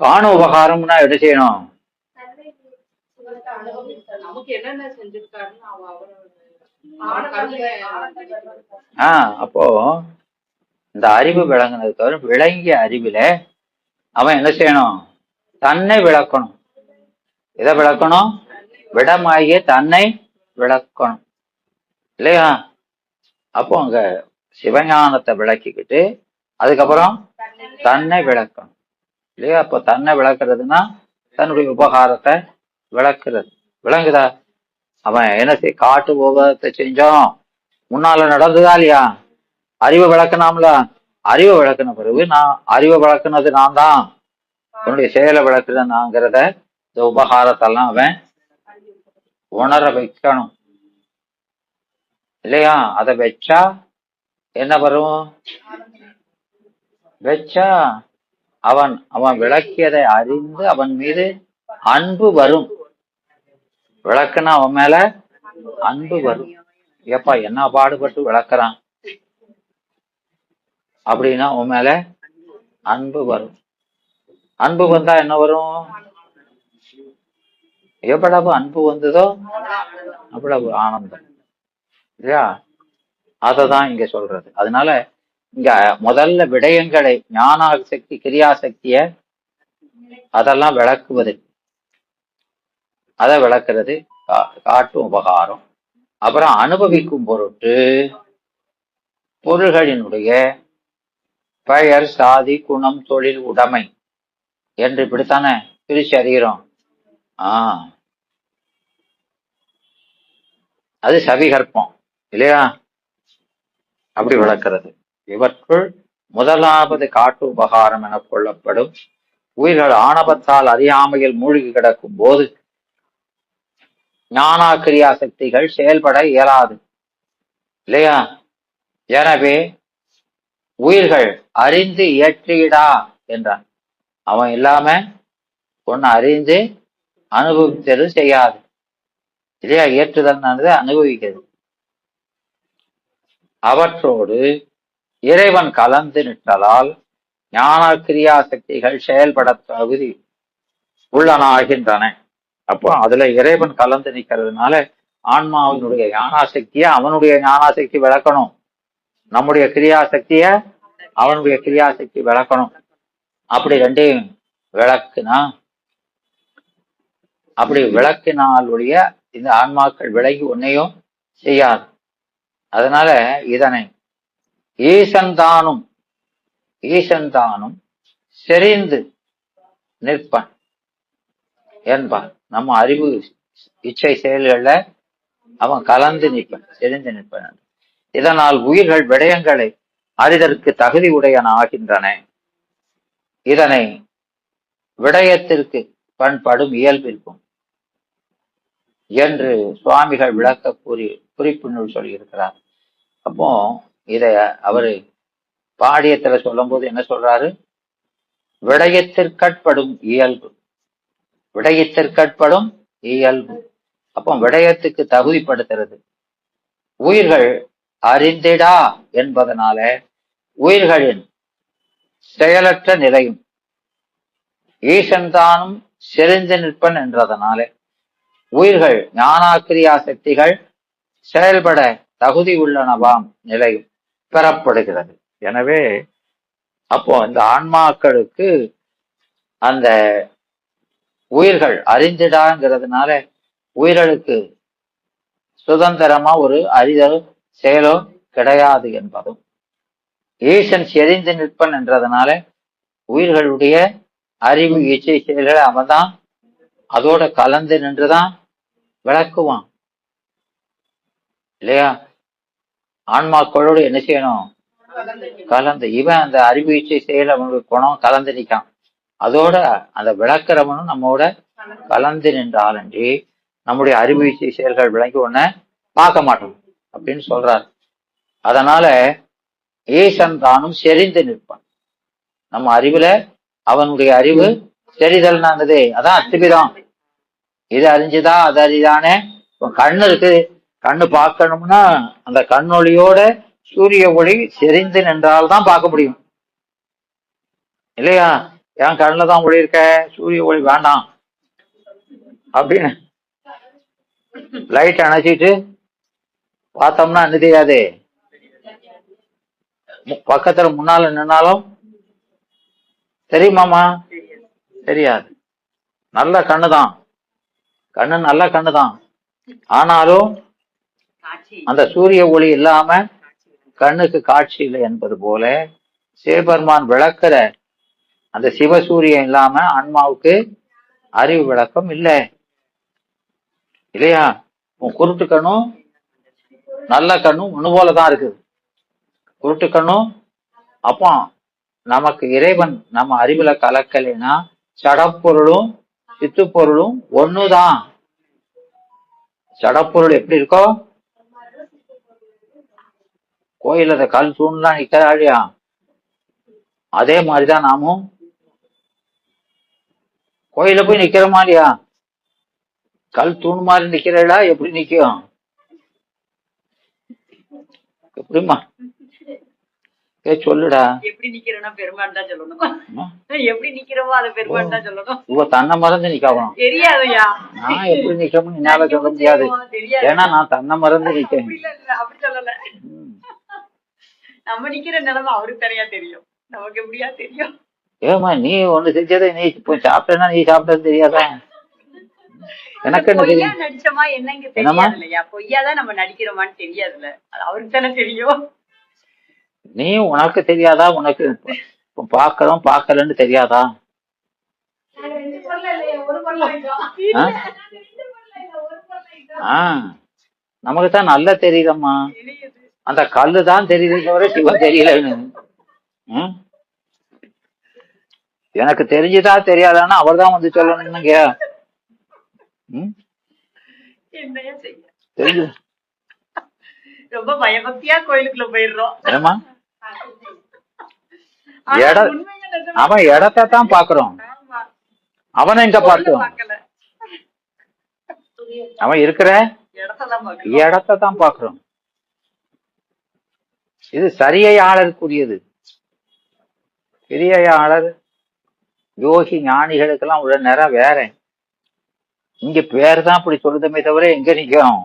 காணு உபகாரம்னா என்ன செய்யணும்? அப்போ இந்த அறிவு விளங்குனது தவிர விளங்கிய அறிவுல அவன் என்ன செய்யணும்? தன்னை விளக்கணும். எதை விளக்கணும்? விடமாகிய தன்னை விளக்கணும் இல்லையா? அப்போ அங்க சிவஞானத்தை விளக்கிக்கிட்டு அதுக்கப்புறம் தன்னை விளக்கணும் இல்லையா? அப்போ தன்னை விளக்குறதுன்னா தன்னுடைய உபகாரத்தை விளக்குறது. விளங்குதா? அவன் என்ன காட்டு உபகாரத்தை செஞ்சோம், முன்னால நடந்ததா இல்லையா? அறிவை விளக்கணும்ல. அறிவை விளக்குன பிறகு நான் அறிவை விளக்குனது நான் தான், உன்னுடைய செயலை விளக்குறது நான்கிறத இந்த உபகாரத்தெல்லாம் அவன் உணர வைக்கணும் இல்லையா? அதை வச்சா என்ன வரும்? வச்சா அவன் அவன் விளக்கியதை அறிந்து அவன் மீது அன்பு வரும். விளக்குனா அவன் மேல அன்பு வரும். ஏப்பா என்ன பாடுபட்டு விளக்குறான் அப்படின்னா அவன் மேல அன்பு வரும். அன்பு வந்தா என்ன வரும்? எவ்வளவு அன்பு வந்ததோ அவ்வளவு ஆனந்தம் இல்லையா? அததான் இங்க சொல்றது. அதனால இங்க முதல்ல விடயங்களை ஞான சக்தி கிரியாசக்திய அதெல்லாம் விளக்குவது, அதை விளக்குறது காட்டும் உபகாரம். அப்புறம் அனுபவிக்கும் பொருட்டு பொருள்களினுடைய பெயர் சாதி குணம் தொழில் உடைமை என்று இப்படித்தானே பிரிச்சு அறிகிறோம். அது சவிகற்பம் இல்லையா? அப்படி விளக்கிறது. இவற்றுள் முதலாவது காட்டு உபகாரம் என கொள்ளப்படும் உயிர்கள் ஆணவத்தால் அறியாமையில் மூழ்கி கிடக்கும் போது ஞானா கிரியா சக்திகள் செயல்பட இயலாது இல்லையா? எனவே உயிர்கள் அறிந்து இயற்றிடா என்றான். அவன் இல்லாம ஒன்னு அறிந்து அனுபவித்தது செய்யாது இல்லையா? ஏற்றுதல் அனுபவிக்கிறது. அவற்றோடு இறைவன் கலந்து நிற்றலால் ஞான கிரியா சக்திகள் செயல்பட தகுதி உள்ளனாகின்றன. அப்போ அதுல இறைவன் கலந்து நிற்கிறதுனால ஆன்மாவினுடைய ஞானாசக்திய அவனுடைய ஞானாசக்தி விளக்கணும், நம்முடைய கிரியாசக்திய அவனுடைய கிரியாசக்தி விளக்கணும். அப்படி ரெண்டையும் விளக்குனா, அப்படி விளக்கினாலுடைய இந்த ஆன்மாக்கள் விலகி ஒன்னையும் செய்யாது. அதனால இதனை ஈசன்தானும் செறிந்து நிற்பன் என்பான். நம்ம அறிவு இச்சை செயல்கள்ல அவன் கலந்து நிற்பன், செறிந்து நிற்பன். இதனால் உயிர்கள் விடயங்களை அறிதற்கு தகுதி உடையன ஆகின்றன. இதனை விடயத்திற்கு பண்படும் இயல்பிற்கும் என்று சுவாமிகள் விளக்க குறிப்பு நூல் சொல்லியிருக்கிறார். அப்போ இத அவரு பாடியத்துல சொல்லும் போது என்ன சொல்றாரு? விடயத்திற்கட்படும் இயல்பு, விடயத்திற்கட்படும் இயல்பு. அப்போ விடயத்துக்கு தகுதிப்படுத்துறது. உயிர்கள் அறிந்திடா என்பதனால உயிர்களின் செயலற்ற நிலையும் ஈசன் தானும் செறிந்து நிற்பன் என்றதனாலே உயிர்கள் ஞானாக்கிரியா சக்திகள் செயல்பட தகுதி உள்ளனவாம் நிலையும் பெறப்படுகிறது. எனவே அப்போ இந்த ஆன்மாக்களுக்கு அந்த உயிர்கள் அறிந்திடாங்கிறதுனால உயிர்களுக்கு சுதந்திரமா ஒரு அறிதல் செயலோ கிடையாது என்பதும், ஈசன் செறிந்து நிற்பன் என்றதுனால உயிர்களுடைய அறிவு இச்சை செயல்களை அவன் தான் அதோட கலந்து நின்றுதான் விளக்குவான் இல்லையா? ஆன்மாக்களோடு என்ன செய்யணும்? கலந்து. இவன் அந்த அறிவு இச்சை செயல் அவனுடைய குணம் கலந்து நிற்கான். அதோட அந்த விளக்குறவனும் நம்மோட கலந்து நின்றாலன்றி நம்முடைய அறிவு இச்சை செயல்கள் விளங்கி ஒன்ன பார்க்க மாட்டோம் அப்படின்னு சொல்றார். அதனால ஈசன் தானும் செறிந்து நிற்பான். நம்ம அறிவுல அவனுடைய அறிவு செறிதல்னானது அதான் அத்துவிதம். இது அறிஞ்சுதா அது அறிதானே. கண்ணு இருக்கு, கண்ணு பார்க்கணும்னா அந்த கண்ணொளியோட சூரிய ஒளி செறிந்து நின்றால்தான் பார்க்க முடியும் இல்லையா? என் கண்ணுல தான் ஒளி இருக்க, சூரிய ஒளி வேண்டாம் அப்படின்னு லைட் அணைச்சிட்டு பார்த்தோம்னா என்ன தெரியாது. பக்கத்துல முன்னால நின்னாலும் தெரியுமாமா? தெரியாது. நல்ல கண்ணுதான், கண்ணு நல்ல கண்ணுதான். ஆனாலும் அந்த சூரிய ஒளி இல்லாம கண்ணுக்கு காட்சி இல்லை என்பது போல சிவபெருமான் விளக்குற அந்த சிவசூரியன் இல்லாம ஆன்மாவுக்கு அறிவு விளக்கம் இல்லை இல்லையா? குருட்டு கண்ணும் நல்ல கண்ணும் ஒண்ணு போலதான் இருக்குது. குருட்டு கண்ணும் அப்போ நமக்கு இறைவன் நம்ம அறிவுல கலக்கலைன்னா சடப்பொருளும் சித்து பொருளும் ஒண்ணுதான். சடப்பொருள் எப்படி இருக்கோ, கோயில அந்த கல் தூண்லாம் நிக்கிறாளியா, அதே மாதிரிதான் நாமும் கோயில போய் நிக்கிற மாதிரியா. கல் தூண் மாதிரி நிக்கிறா, எப்படி நிக்கும்? எப்படிமா சொல்லுடா. எப்படி நிக்கிறோம்னா பெருமான் தான் சொல்லணும். எப்படி நிக்கிறோமோ அதை பெருமான் தான் சொல்லணும். இவ தன்னை மறந்து நிக்கணும். தெரியாதையா நான் எப்படி நிக்கணும்னு என்னால சொல்ல முடியாது. ஏன்னா நான் தன்னை மறந்து நிக்கேன். அப்படி சொல்லல. நம்ம நிக்கிற நிலைமை அவருக்கு தனியா தெரியும், நமக்கு எப்படியா தெரியும்? ஏமா நீ ஒண்ணு செஞ்சதை நீ சாப்பிட்டா நீ சாப்பிட்டது தெரியாதா? எனக்கு என்ன தெரியும்? நடிச்சோமா என்னங்க தெரியாது இல்லையா? பொய்யாதான் நம்ம நடிக்கிறோமான்னு தெரியாதுல்ல, அது அவருக்கு தானே தெரியும். நீ உனக்கு தெரியாதா? உனக்கு பாக்கிறோம் பாக்கலன்னு தெரியாதா? நமக்கு தான் நல்லா தெரியுதம்மா. அந்த கல்லு தான் தெரியுது தவிர சிவம் தெரியலன்னு. எனக்கு தெரிஞ்சுதா தெரியாதான்னு அவர் தான் வந்து சொல்லணும்னுங்க. தெரிஞ்சு ரொம்ப பயபக்தியா கோயிலுக்குள்ள போயிடுறோம். ஏமா அவன் இடத்தான் பாக்குறோம், அவனை எங்க பார்த்தோம்? அவன் இருக்கிற இடத்தான் பாக்குறோம். இது சரியையாளருக்குரியது. கிரியையாளர் யோகி ஞானிகளுக்கெல்லாம் உள்ள நேரம் வேற. இங்க பேர் தான் அப்படி சொல்லுதமே தவிர எங்க நிக்கும்?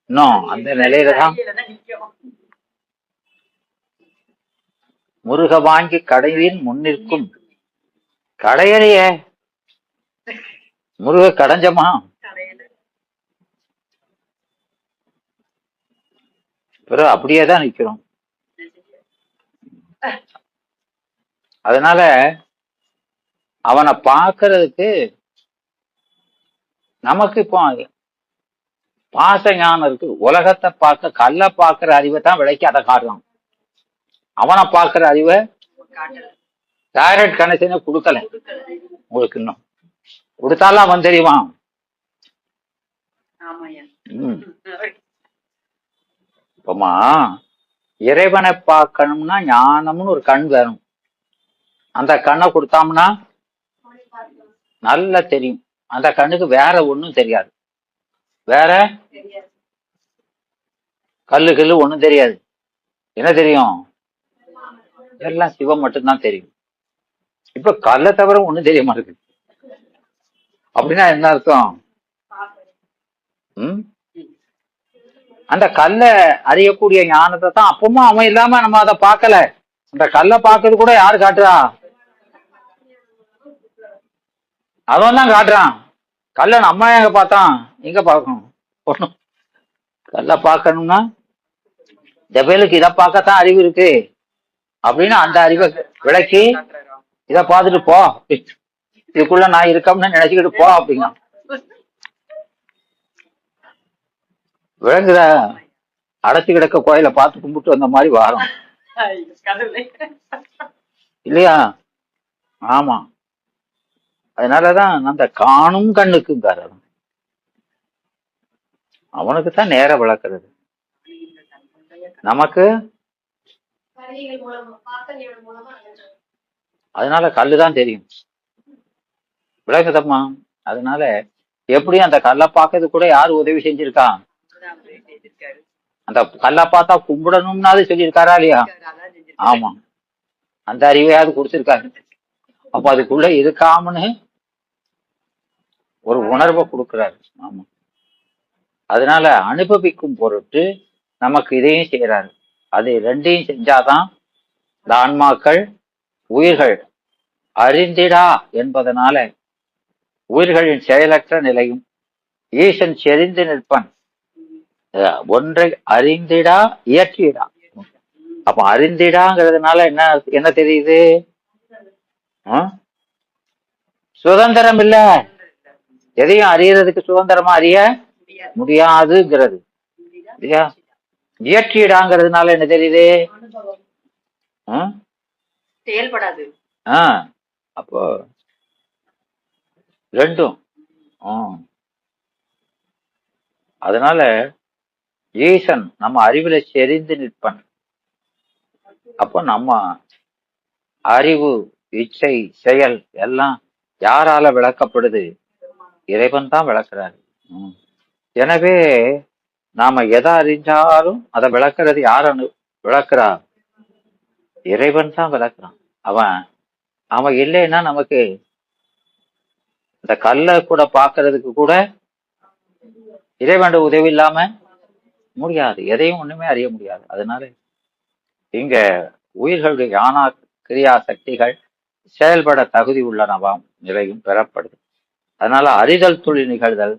இன்னும் அந்த நிலையில தான். முருக வாங்கி கடையின் முன்னிற்கும் கடையலையே. முருக கடைஞ்சமா? பிறகு அப்படியேதான் நிக்கிறோம். அதனால அவனை பார்க்கறதுக்கு நமக்கு இப்போ பாச ஞானம் இருக்கு. உலகத்தை பார்க்க கல்ல பார்க்கிற அறிவை தான் விலைக்கு அதை காட்டலாம். அவனை பார்க்கிற அறிவை டைரக்ட் கனெக்ஷனை கொடுக்கல உங்களுக்கு. இன்னும் கொடுத்தாலும் அவன் தெரியுவான். இப்பமா இறைவனை பார்க்கணும்னா ஞானம்னு ஒரு கண் வேணும். அந்த கண்ணை கொடுத்தோம்னா நல்லா தெரியும். அந்த கண்ணுக்கு வேற ஒண்ணும் தெரியாது. வேற கல்லு ஒண்ணும் தெரியாது. என்ன தெரியும்? எல்லாம் சிவம் மட்டும்தான் தெரியும். இப்ப கல்லை தவிர ஒண்ணும் தெரிய மாட்டேங்குது. அப்படின்னா என்ன அர்த்தம்? ம் அந்த கல்லை அறியக்கூடிய ஞானத்தை தான் அப்பவும் அவன் இல்லாம நம்ம அதை பார்க்கல. அந்த கல்லை பார்க்கறது கூட யாரு காட்டுறா? அவன் தான் காட்டுறான். கல்லை நம்ம எங்க பார்த்தான்? எங்க பார்க்கணும்? ஒண்ணும். கல்லை பார்க்கணும்னா இந்த பேருக்கு இதை பார்க்கத்தான் அறிவு இருக்கு அப்படின்னு அந்த அறிவை விளக்கி இதை பார்த்துட்டு போ, இதுக்குள்ள நான் இருக்கோம்னு நினைச்சுக்கிட்டு போ அப்படிங்க. விளங்குதா? அடைச்சு கிடக்க கோயில பார்த்து கும்பிட்டு வந்த மாதிரி வாரம் இல்லையா? ஆமா. அதனாலதான் அந்த காணும் கண்ணுக்குங்கார அவனுக்கு தான் நேர விளக்குறது. நமக்கு அதனால கல்லுதான் தெரியும். விளக்குதம்மா? அதனால எப்படி அந்த கல்லை பார்க்கறது கூட யாரு உதவி செஞ்சிருக்கா? அந்த கல்லை பார்த்தா கும்பிடணும்னாது சொல்லியிருக்காரா இல்லையா? ஆமா. அந்த அறிவையாவது கொடுத்திருக்காரு. அப்ப அதுக்குள்ள இருக்காமன்னு ஒரு உணர்வை கொடுக்கிறாரு. ஆமா. அதனால அனுபவிக்கும் பொருட்டு நமக்கு இதையும் செய்யறாரு. அது ரெண்டையும் செஞ்சாதான் இந்த ஆன்மாக்கள் உயிர்கள் அறிந்திடா என்பதனால உயிர்களின் செயலற்ற நிலையும் ஈசன் செறிந்து நிற்பன் ஒன்றை அறிந்திடா இயற்றிடா. அப்ப அறிந்திடாங்கிறதுனால என்ன என்ன தெரியுது? சுதந்திரம் இல்ல. எதையும் அறியறதுக்கு சுதந்திரமா அறிய முடியாதுங்கிறது. இயற்றிடாங்கிறதுனால என்ன தெரியுது? செயல்படாது. அப்போ ரெண்டும். அதனால ஈசன் நம்ம அறிவுல செறிந்து நிற்பன். அப்போ நம்ம அறிவு இச்சை செயல் எல்லாம் யாரால விளக்கப்படுது? இறைவன் தான் விளக்குறாரு. எனவே நாம எதை அறிஞ்சாலும் அதை விளக்குறது யாரு விளக்குறா? இறைவன் தான் விளக்குறான். அவன் இல்லைன்னா நமக்கு இந்த கல்லை கூட பார்க்கறதுக்கு கூட இறைவன் உதவி இல்லாம முடியாது. எதையும் ஒண்ணுமே அறிய முடியாது. அதனால இங்க உயிர்களுடைய ஞான கிரியா சக்திகள் செயல்பட தகுதி உள்ளனவாம் நிலையும் பெறப்படுது. அதனால அறிதல் தொழில் நிகழ்தல்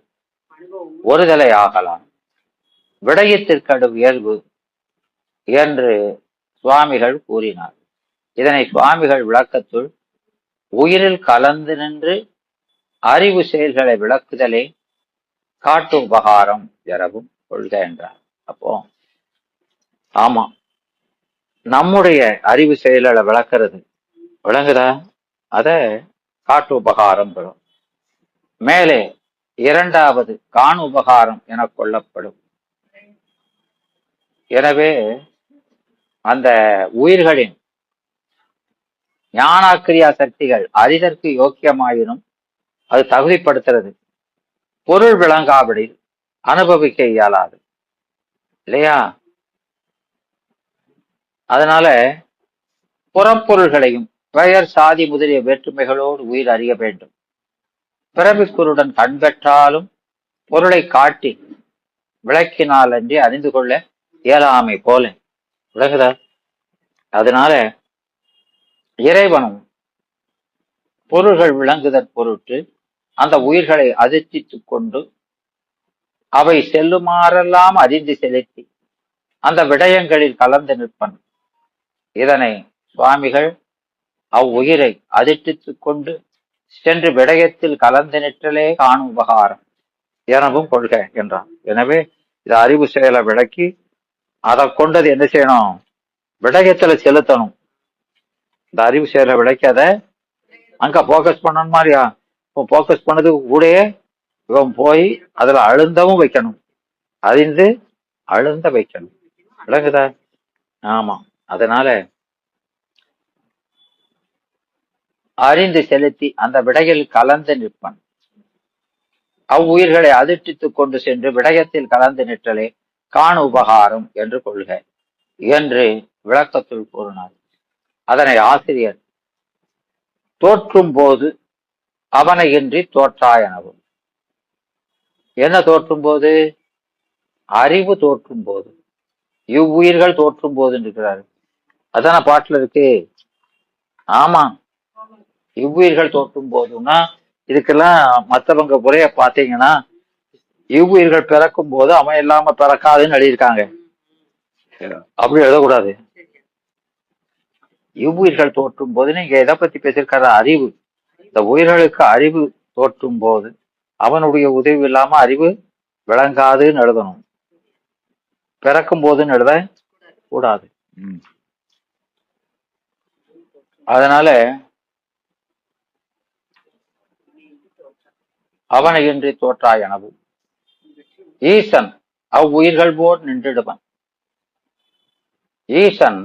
ஒருதலை ஆகலாம். விடயத்திற்கடு இயல்பு என்று சுவாமிகள் கூறினார். இதனை சுவாமிகள் விளக்கத்துள் உயிரில் கலந்து நின்று அறிவு செயல்களை விளக்குதலே காட்டு உபகாரம் எனவும் கொள்க என்றார். அப்போ ஆமா, நம்முடைய அறிவு செயல்களை விளக்குறது விளங்குதா? அத காட்டு உபகாரம் பெறும். மேலே இரண்டாவது காணு உபகாரம் என கொள்ளப்படும். எனவே அந்த உயிர்களின் ஞானாக்கிரியா சக்திகள் அறிதற்கு யோக்கியமாயினும் அது தகுதிப்படுத்துறது. பொருள் விளங்காவிடில் அனுபவிக்க இயலாது இல்லையா? அதனால புறப்பொருள்களையும் பெயர் சாதி முதலிய வேற்றுமைகளோடு உயிர் அறிய வேண்டும். பிறவிக்குருடன் கண்பெற்றாலும் பொருளை காட்டி விளக்கினால் அன்றி அறிந்து கொள்ள இயலாமை போல விளங்குதா? அதனால இறைவனும் பொருள்கள் விளங்குதற் பொருட்டு அந்த உயிர்களை அதிர்ச்சித்துக் கொண்டு அவை செல்லுமாறெல்லாம் அறிந்து செலுத்தி அந்த விடயங்களில் கலந்து நிற்பன். இதனை சுவாமிகள் அவ்வுயிரை அதிர்ச்சித்துக் கொண்டு சென்று விடயத்தில் கலந்து நிற்றலே காணும் உபகாரம் எனவும் கொள்க என்றான். எனவே இது அறிவு செயலை விளக்கி அதை கொண்டது என்ன செய்யணும்? விடயத்துல செலுத்தணும். இந்த அறிவு செயலை விளக்கி அதை அங்க போக்கஸ் பண்ணணும் மாதிரியா? இப்போ போக்கஸ் பண்ணதுக்கு கூட இவன் போய் அதுல அழுந்தவும் வைக்கணும், அறிந்து அழுந்த வைக்கணும். விளங்குதா? ஆமா. அதனால அறிந்து செலுத்தி அந்த விடையில் கலந்து நிற்பன். அவ்வுயிர்களை அதிர்ச்சித்துக் கொண்டு சென்று விடயத்தில் கலந்து நிற்றலே காணு உபகாரம் என்று கொள்க என்று விளக்கத்துள் கூறினார். அதனை ஆசிரியர் தோற்றும் போது அவனை இன்றி தோற்றாயனவும். என்ன தோற்றும் போது? அறிவு தோற்றும் போது, இவ்வுயிர்கள் தோற்றும் போது இருக்கிறாரு. அதான பாட்டுல இருக்கு. ஆமா, இவ்வுயிர்கள் தோற்றும் போதுன்னா இதுக்கெல்லாம் மத்தவங்க முறைய பாத்தீங்கன்னா இவ்வுயிர்கள் பிறக்கும் போது அவன் இல்லாம பிறக்காதுன்னு எழுதியிருக்காங்க. அப்படி எழுதக்கூடாது. இவ்வுயிர்கள் தோற்றும் போது நீங்க எதை பத்தி பேசியிருக்காரு? அறிவு. இந்த உயிர்களுக்கு அறிவு தோற்றும் போது அவனுடைய உதவி இல்லாம அறிவு விளங்காதுன்னு எழுதணும். பிறக்கும் போதுன்னு எழுத கூடாது. அதனால அவனை இன்றி தோற்றாய் எனவும் ஈசன் அவ்வுயிர்கள் போல் நின்றிடுவன். ஈசன்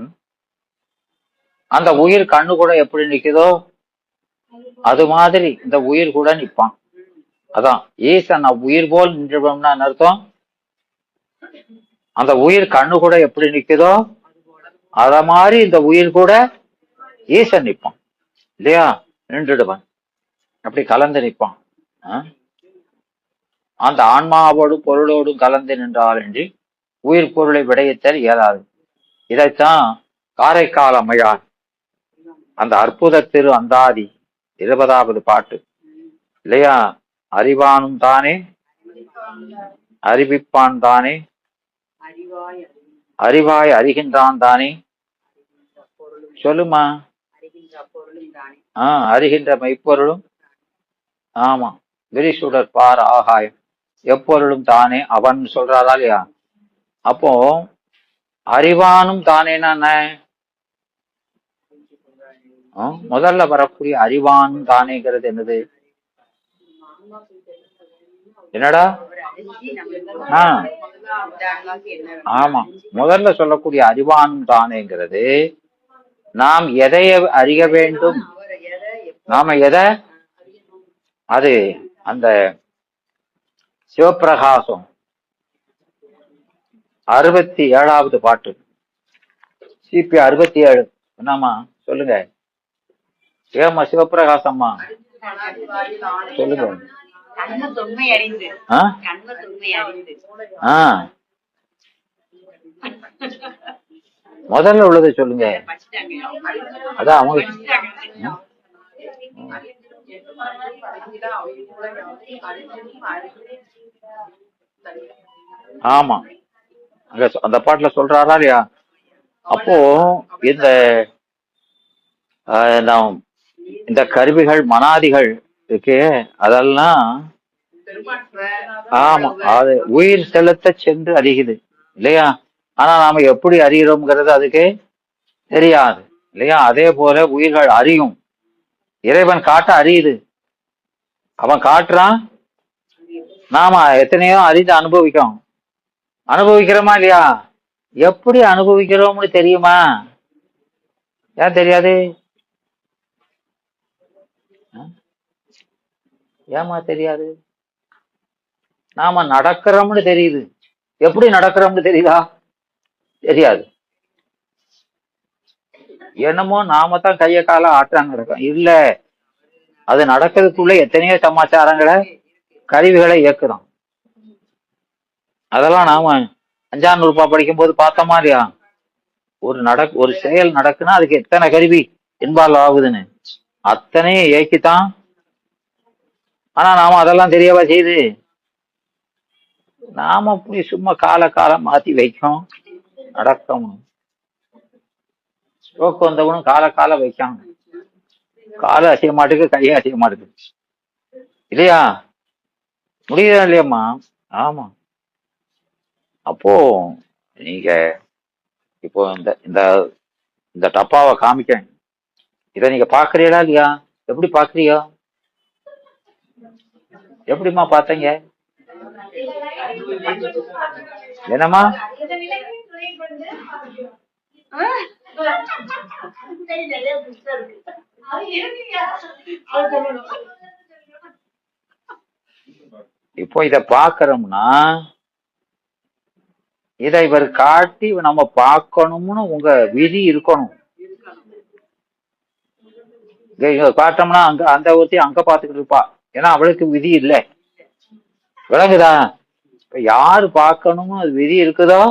அந்த உயிர் கண்ணு கூட எப்படி நிக்குதோ அது மாதிரி இந்த உயிர் கூட நிற்பான். அதான் ஈசன் அவ்வுயிர் போல் நின்றுடுவன்னா அர்த்தம். அந்த உயிர் கண்ணு கூட எப்படி நிக்குதோ அத மாதிரி இந்த உயிர் கூட ஈசன் நிற்பான் இல்லையா? நின்றுடுவன், அப்படி கலந்து நிற்பான். அந்த ஆன்மாவோடும் பொருளோடும் கலந்து நின்றால் என்று உயிர் பொருளை விடையத்தல் இயலாது. இதைத்தான் காரைக்கால் அம்மையார் அந்த அற்புத திரு அந்தாதி 20வது பாட்டு இல்லையா? அறிவானும் தானே அறிவிப்பான் தானே அறிவாய் அறிகின்றான் தானே. சொல்லுமா. அறிகின்ற மெய்ப்பொருளும். ஆமா, விரிசுடர் பார் ஆகாயம் எப்பொருளும் தானே அவன் சொல்றாரா இல்லையா? அப்போ அறிவானும் தானேன்னா முதல்ல வரக்கூடிய அறிவானும் தானேங்கிறது என்னது? என்னடா? ஆமா, முதல்ல சொல்லக்கூடிய அறிவானும் தானேங்கிறது நாம் எதை அறிய வேண்டும்? நாம எதை? அது அந்த சிவப்பிரகாசம் 67வது பாட்டு, சிபி 67. என்னம்மா சொல்லுங்க. ஏமா சிவப்பிரகாசம்மா சொல்லுங்க. முதல்ல உள்ளதை சொல்லுங்க. அதான் அவங்க ஆமா அந்த பாட்டுல சொல்றாரா இல்லையா? அப்போ இந்த கருவிகள் மனாதிகள் இருக்கு, அதெல்லாம் ஆமா அது உயிர் செலுத்த சென்று அறியுது இல்லையா? ஆனா நாம எப்படி அறிகிறோம்ங்கிறது அதுக்கு தெரியாது இல்லையா? அதே போல உயிர்கள் அறியும். இறைவன் காட்ட அறியுது, அவன் காட்டுறான். நாம எத்தனையோ அறிந்து அனுபவிக்கிறோமா இல்லையா? எப்படி அனுபவிக்கிறோம்னு தெரியுமா? ஏன் தெரியாது? ஏமா தெரியாது? நாம நடக்கிறோம்னு தெரியுது, எப்படி நடக்கிறோம்னு தெரியுதா? தெரியாது. என்னமோ நாம தான் கைய கால ஆட்டம் நடக்கும். இல்ல, அது நடக்கிறதுக்குள்ள எத்தனையோ சமாச்சாரங்களை கருவிகளை இயக்குறோம். அதெல்லாம் நாம 5ஆம் வகுப்பு படிக்கும் போது பார்த்தோமா இல்லையா? ஒரு செயல் நடக்குன்னா அதுக்கு எத்தனை கருவி இன்வால்வ் ஆகுதுன்னு அத்தனையும் இயக்கித்தான். ஆனா நாம அதெல்லாம் தெரியவா செய்யுது? நாம அப்படி சும்மா காலம் மாத்தி வைக்கும் நடக்கும். ஸ்ட்ரோக் வந்தவனும் காலம் வைக்காம காலை அசைய மாட்டுக்கு, கையை அசைய மாட்டுக்கு இல்லையா? முடியுதா இல்லையம்மா? ஆமா. அப்போ நீங்க இப்போ இந்த டப்பாவை காமிக்க, இத நீங்க பாக்குறீங்களா இல்லையா? எப்படி பாக்குறீங்க? எப்படிமா பாத்தீங்க? என்னம்மா? இப்போ இத பாக்குறோம்னா இதை இவர் காட்டி நம்ம பார்க்கணும்னு உங்க விதி இருக்கணும். இங்க பார்த்தோம்னா அங்க அந்த ஒருத்தி அங்க பாத்துக்கிட்டு இருப்பா, ஏன்னா அவளுக்கு விதி இல்லை. விளங்குதா? இப்ப யாரு பார்க்கணும் அது விதி இருக்குதோ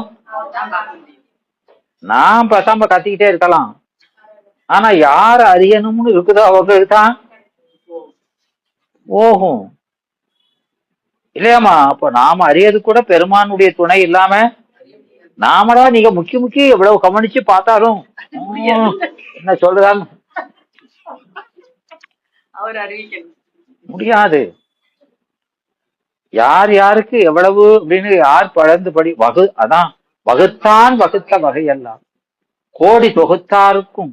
நான் பேசாம கத்திக்கிட்டே இருக்கலாம். ஆனா யாரு அறியணும்னு இருக்குதோ அவங்களுக்கு தான் போகும் இல்லையாமா? அப்ப நாம அறியது கூட பெருமானுடைய துணை இல்லாம நாமளா நீங்க முக்கி முக்கி எவ்வளவு கவனிச்சு பார்த்தாலும் என்ன சொல்றாங்க முடியாது. யார் யாருக்கு எவ்வளவு அப்படின்னு யார் பழந்துபடி அதான் வகுத்தான் வகுத்த வகையெல்லாம் கோடி தொகுத்தாருக்கும்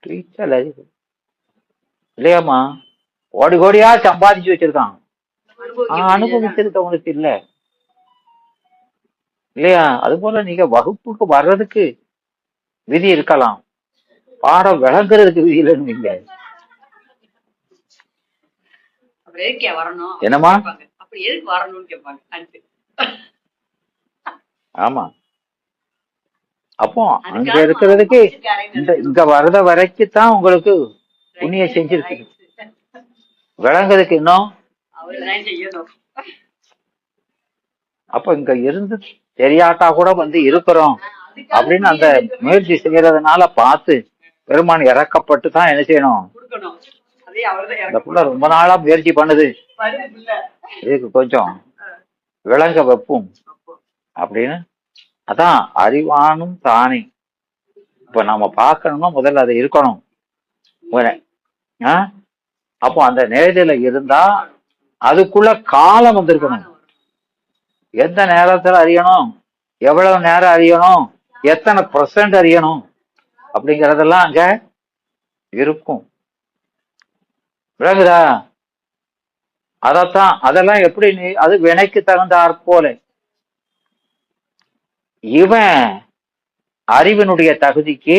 துய்ச்சல் அறிவு. இல்லையாமா? கோடி கோடியா சம்பாதிச்சு வச்சிருக்கான், அனுபவிச்சிருக்கவங்களுக்கு இல்ல. இல்லையா? அது போல நீங்க வகுப்புக்கு வர்றதுக்கு விதி இருக்கலாம், பாடம் விளங்குறதுக்கு விதி இல்லைன்னு இல்ல. என்னமா? ஆமா. அப்போ அங்க இருக்கிறதுக்கு இங்க வர்றத வரைக்கும் தான் உங்களுக்கு புண்ணிய செஞ்சிருக்கு. விளங்குறதுக்கு இன்னும் அப்ப இங்க இருந்து தெரியாட்டா கூட வந்து இருக்கிறோம் அப்படின்னு அந்த முயற்சி செய்யறதுனால பார்த்து பெருமான் இறக்கப்பட்டு தான் என்ன செய்யணும். இந்த புள்ள ரொம்ப நாளா முயற்சி பண்ணுது, இதுக்கு கொஞ்சம் விளங்க வைப்போம் அப்படின்னு. அதான் அறிவானும் தானே. இப்ப நம்ம பார்க்கணும்னா முதல்ல அது இருக்கணும். அப்போ அந்த நேரத்துல இருந்தா அதுக்குள்ள காலம் வந்திருக்கணும். எந்த நேரத்துல அறியணும், எவ்வளவு நேரம் அறியணும், எத்தனை % அறியணும் அப்படிங்கறதெல்லாம் அங்க இருக்கும். விளங்குதா? அதத்தான் அதெல்லாம் எப்படி அது வினைக்கு தகுந்தாற் போல இவன் அறிவினுடைய தகுதிக்கு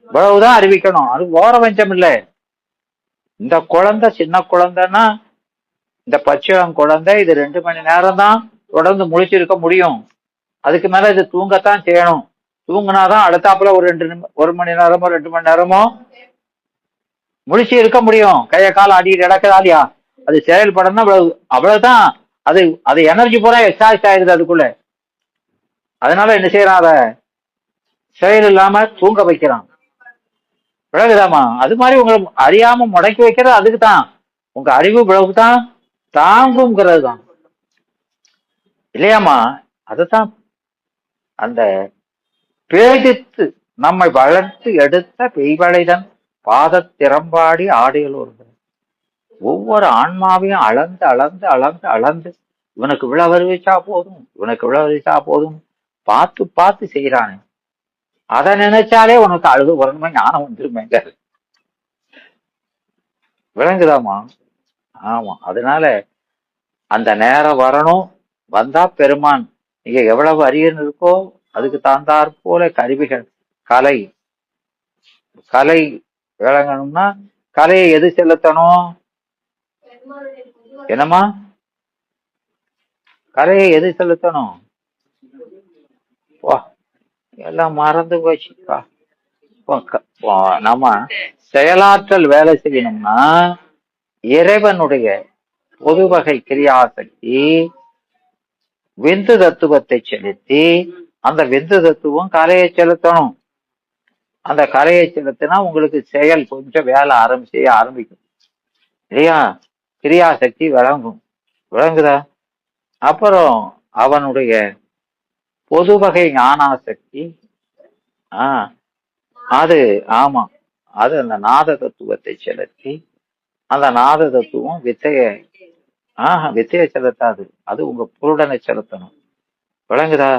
இவ்வளவுதான் அறிவிக்கணும். அது ஓர வஞ்சம் இல்லை. இந்த குழந்தை சின்ன குழந்தைன்னா இந்த பச்சையம் குழந்தை இது 2 மணி நேரம் தான் தொடர்ந்து முழிச்சிருக்க முடியும். அதுக்கு மேல இது தூங்கத்தான் செய்யணும். தூங்கினாதான் அடுத்தாப்புல ஒரு 1 மணி நேரமோ 2 மணி நேரமோ முழிச்சு இருக்க முடியும். கைய காலம் அடிக்கிட்டு கிடக்குதா இல்லையா? அது செயல்படணும். அவ்வளவுதான். அது எனர்ஜி பூரா எக்ஸாஸ்ட் ஆயிருது அதுக்குள்ள. அதனால என்ன செய்யறான், அத செயல் இல்லாம தூங்க வைக்கிறான். விளக்குதாமா? அது மாதிரி உங்களை அறியாம முடக்கி வைக்கிறது அதுக்கு தான். உங்க அறிவு விளவுதான் தாங்குங்கிறது தான். இல்லையாமா? அதுதான் அந்த பேதித்து நம்மை வளர்த்து எடுத்த பெய்வளைதன் பாதத்திறம்பாடி ஆடைகள். ஒவ்வொரு ஆன்மாவையும் அளந்து அளந்து அளந்து அளந்து இவனுக்கு விழவறிவிச்சா போதும், இவனுக்கு விழவறிவிச்சா போதும் பார்த்து பார்த்து செய்யறானே. அதை நினைச்சாலே உனக்கு அழுது வரணுமே, ஞானம் வந்துருமேங்க. விளங்குதாமா? ஆமா. அதனால அந்த நேரம் வரணும். வந்தா பெருமான் நீங்க எவ்வளவு அரியன் இருக்கோ அதுக்கு தாந்தாற் போல கருவிகள் கலை கலை விளங்கணும்னா கலையை எது செலுத்தணும்? என்னமா? கலையை எது செலுத்தணும்? எல்லாம் மறந்து போச்சுப்பா. நம்ம செயலாற்றல் வேலை செய்யணும்னா இறைவனுடைய பொது வகை கிரியாசக்தி விந்து தத்துவத்தை செலுத்தி அந்த விந்து தத்துவம் கலையை செலுத்தணும். அந்த கலையை செலுத்தினா உங்களுக்கு செயல் கொஞ்சம் வேலை செய்ய ஆரம்பிக்கும் இல்லையா? கிரியாசக்தி விளங்கும். விளங்குதா? அப்புறம் அவனுடைய பொது வகை ஞானாசக்தி அது ஆமா அது அந்த நாத தத்துவத்தை செலுத்தி அந்த நாத தத்துவம் வித்தையை செலுத்தாது, அது உங்க புருடனை செலுத்தணும். விளங்குதா?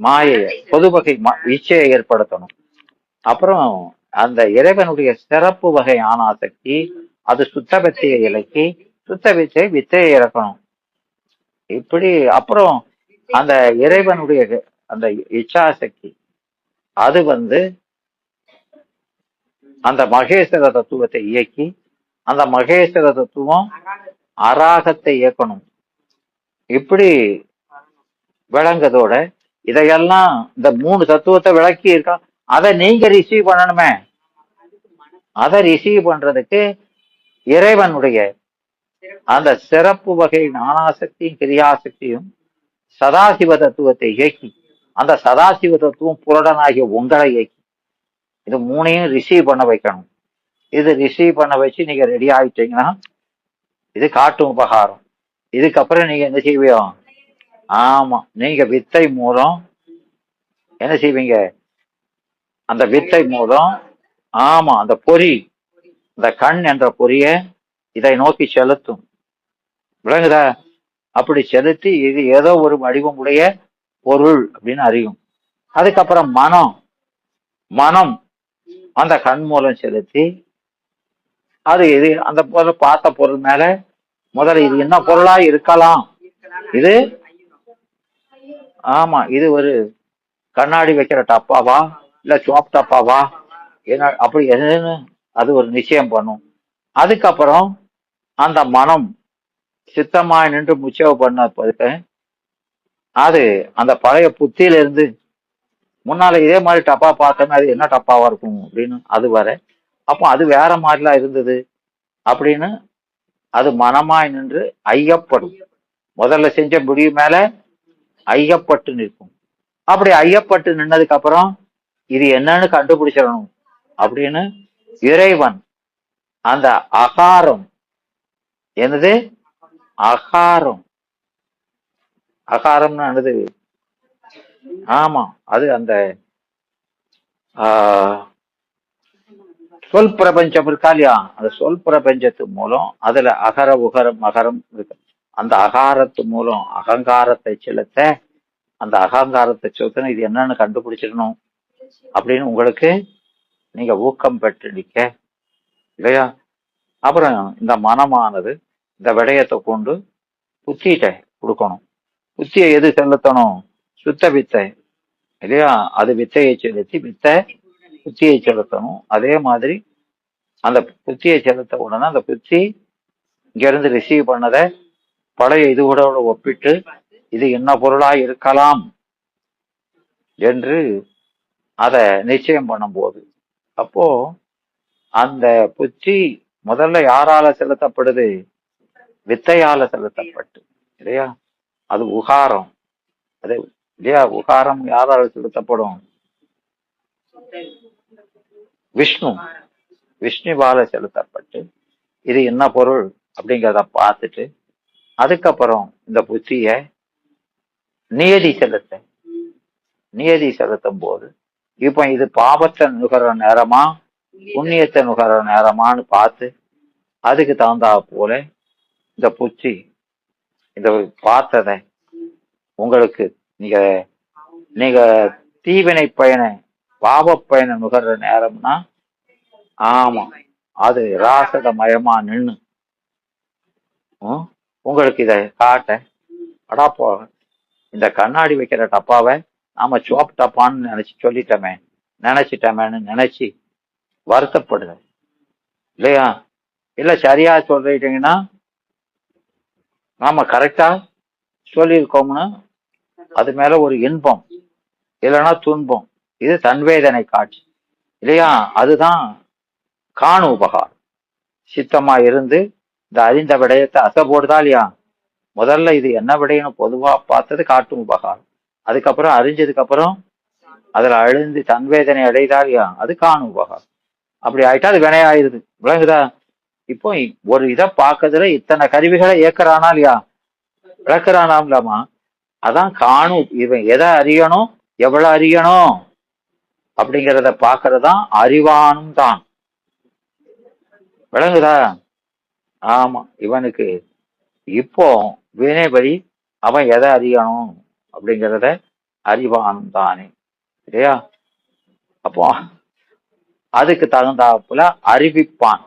மாயை பொது வகை இச்சையை ஏற்படுத்தணும். அப்புறம் அந்த இறைவனுடைய சிறப்பு வகை ஆனாசக்தி அது சுத்த வித்தையை இலக்கி சுத்த வித்தையை இறக்கணும். இப்படி அப்புறம் அந்த இறைவனுடைய அந்த இச்சாசக்தி அது அந்த மகேஸ்வர தத்துவத்தை இயக்கி அந்த மகேஸ்வர தத்துவம் அராகத்தை இயக்கணும். இப்படி விளங்கதோட இதையெல்லாம் இந்த 3 தத்துவத்தை விளக்கி இருக்கா, அதை நீங்க ரிசீவ் பண்ணணுமே. அதை ரிசீவ் பண்றதுக்கு இறைவனுடைய அந்த சிறப்பு வகை ஞானாசக்தியும் கிரியாசக்தியும் சதாசிவ தத்துவத்தை இயக்கி, அந்த சதாசிவ தத்துவம் புரடனாகிய உங்களை இயக்கி, இது மூணையும் ரிசீவ் பண்ண வைக்கணும். இது ரிசீவ் பண்ண வச்சு நீங்க ரெடி ஆயிட்டீங்கன்னா இது காட்டும் உபகாரம். இதுக்கப்புறம் நீங்க என்ன செய்வீங்க? ஆமா, நீங்க வித்தை மூலம் என்ன செய்வீங்க? அந்த வித்தை மூலம், ஆமா, அந்த பொறி, இந்த கண் என்ற பொறிய இதை நோக்கி செலுத்தும். விளங்குதா? அப்படி செலுத்தி இது ஏதோ ஒரு வடிவமுடைய பொருள் அப்படின்னு அறியும். அதுக்கப்புறம் மனம் மனம் அந்த கண் மூலம் செலுத்தி அது இது அந்த பொருள் பார்த்த பொருள் மேல முதல்ல இது என்ன பொருளா இருக்கலாம், இது ஆமா இது ஒரு கண்ணாடி வைக்கிற டப்பாவா இல்ல சோப் டப்பாவா என்ன அப்படி எதுன்னு அது ஒரு நிச்சயம் பண்ணும். அதுக்கப்புறம் அந்த மனம் சித்தமாய் நின்று முச்சவு பண்ண பிறகு அது அந்த பழைய புத்தியில இருந்து முன்னால இதே மாதிரி டப்பா பார்த்தோமே அது என்ன டப்பாவா இருக்கும் அப்படின்னு அது வர, அப்போ அது வேற மாதிரிலாம் இருந்தது அப்படின்னு அது மனமாய் நின்று ஐயப்படும். முதல்ல செஞ்ச முடிவு மேல ஐயப்பட்டு நிற்கும். அப்படி ஐயப்பட்டு நின்னதுக்கு அப்புறம் இது என்னன்னு கண்டுபிடிச்சிடணும் அப்படின்னு இறைவன் அந்த அகாரம், என்னது அகாரம், அகாரம்னு என்னது? ஆமா, அது அந்த சொல் பிரபஞ்சம் இருக்கா இல்லையா, அந்த சொல் பிரபஞ்சத்து மூலம் அதுல அகர உகரம் மகரம் இருக்கு. அந்த அகாரத்து மூலம் அகங்காரத்தை செலுத்த, அந்த அகங்காரத்தை செலுத்தணும் இது என்னன்னு கண்டுபிடிச்சிடணும் அப்படின்னு உங்களுக்கு நீங்க ஊக்கம் பெற்று நிக்க இல்லையா. அப்புறம் இந்த மனமானது இந்த விடயத்தை கொண்டு புத்தியிட்ட கொடுக்கணும். புத்தியை எது செலுத்தணும்? சுத்த வித்தை இல்லையா, அது வித்தையை செலுத்தி புத்தியை செலுத்தணும். அதே மாதிரி அந்த புத்தியை செலுத்த உடனே அந்த புத்தி இங்க இருந்து ரிசீவ் பண்ணதை பழைய இது கூட ஒப்பிட்டு இது என்ன பொருளா இருக்கலாம் என்று அதை நிச்சயம் பண்ணும்போது, அப்போ அந்த புத்தி முதல்ல யாரால செலுத்தப்படுது? வித்தையால செலுத்தப்பட்டு இல்லையா, அது உகாரம். அது இல்லையா, உகாரம் யாரால செலுத்தப்படும்? விஷ்ணுவால செலுத்தப்பட்டு இது என்ன பொருள் அப்படிங்கிறத பார்த்துட்டு அதுக்கப்புறம் இந்த புத்திய நியதி செலுத்தும் போது இப்ப இது பாவத்தை நுகர நேரமா புண்ணியத்தை நுகர நேரமான்னு பார்த்து அதுக்கு தகுந்தா போல இந்த புத்தி இந்த பார்த்ததை உங்களுக்கு நீங்க தீவினை பயனை பாவ பயனை நுகர்ற நேரம்னா ஆமா அது ராசக மயமா நின்று உங்களுக்கு இதை காட்ட, அடாப்போ இந்த கண்ணாடி வைக்கிற டப்பாவை நாம சோப் டப்பான்னு நினைச்சிட்டோமேன்னு நினைச்சு வருத்தப்படுது இல்லையா. இல்ல சரியா சொல்லிட்டீங்கன்னா நாம கரெக்டா சொல்லியிருக்கோம்னு அது மேல ஒரு இன்பம் இல்லைன்னா துன்பம், இது தன்வேதனை காட்சி இல்லையா. அதுதான் காணு உபகாரம். சித்தமா இருந்து இந்த அறிந்த விடயத்தை அசைபோடுதா இல்லையா. முதல்ல இது என்ன விடயம்னு பொதுவா பார்த்தது காட்டும் உபகாரம். அதுக்கப்புறம் அறிஞ்சதுக்கு அப்புறம் அதுல அழிந்து தன்வேதனை அடைதா இல்லையா, அது காணும் உபகாரம். அப்படி ஆயிட்டா அது வினையாயிருது. விளங்குதா? இப்போ ஒரு இதை பார்க்கறதுல இத்தனை கருவிகளை இயக்குறானா இல்லையா, விளக்குறானாம்லாமா. அதான் காணும். இவன் எதை அறியணும் எவ்வளவு அறியணும் அப்படிங்கிறத பாக்குறதான் அறிவானும் தான். விளங்குதா? ஆமா, இவனுக்கு இப்போ வினைபடி அவன் எதை அறியணும் அப்படிங்கிறத அறிவானும் தானே இல்லையா. அப்போ அதுக்கு தகுந்தாப்புல அறிவிப்பான்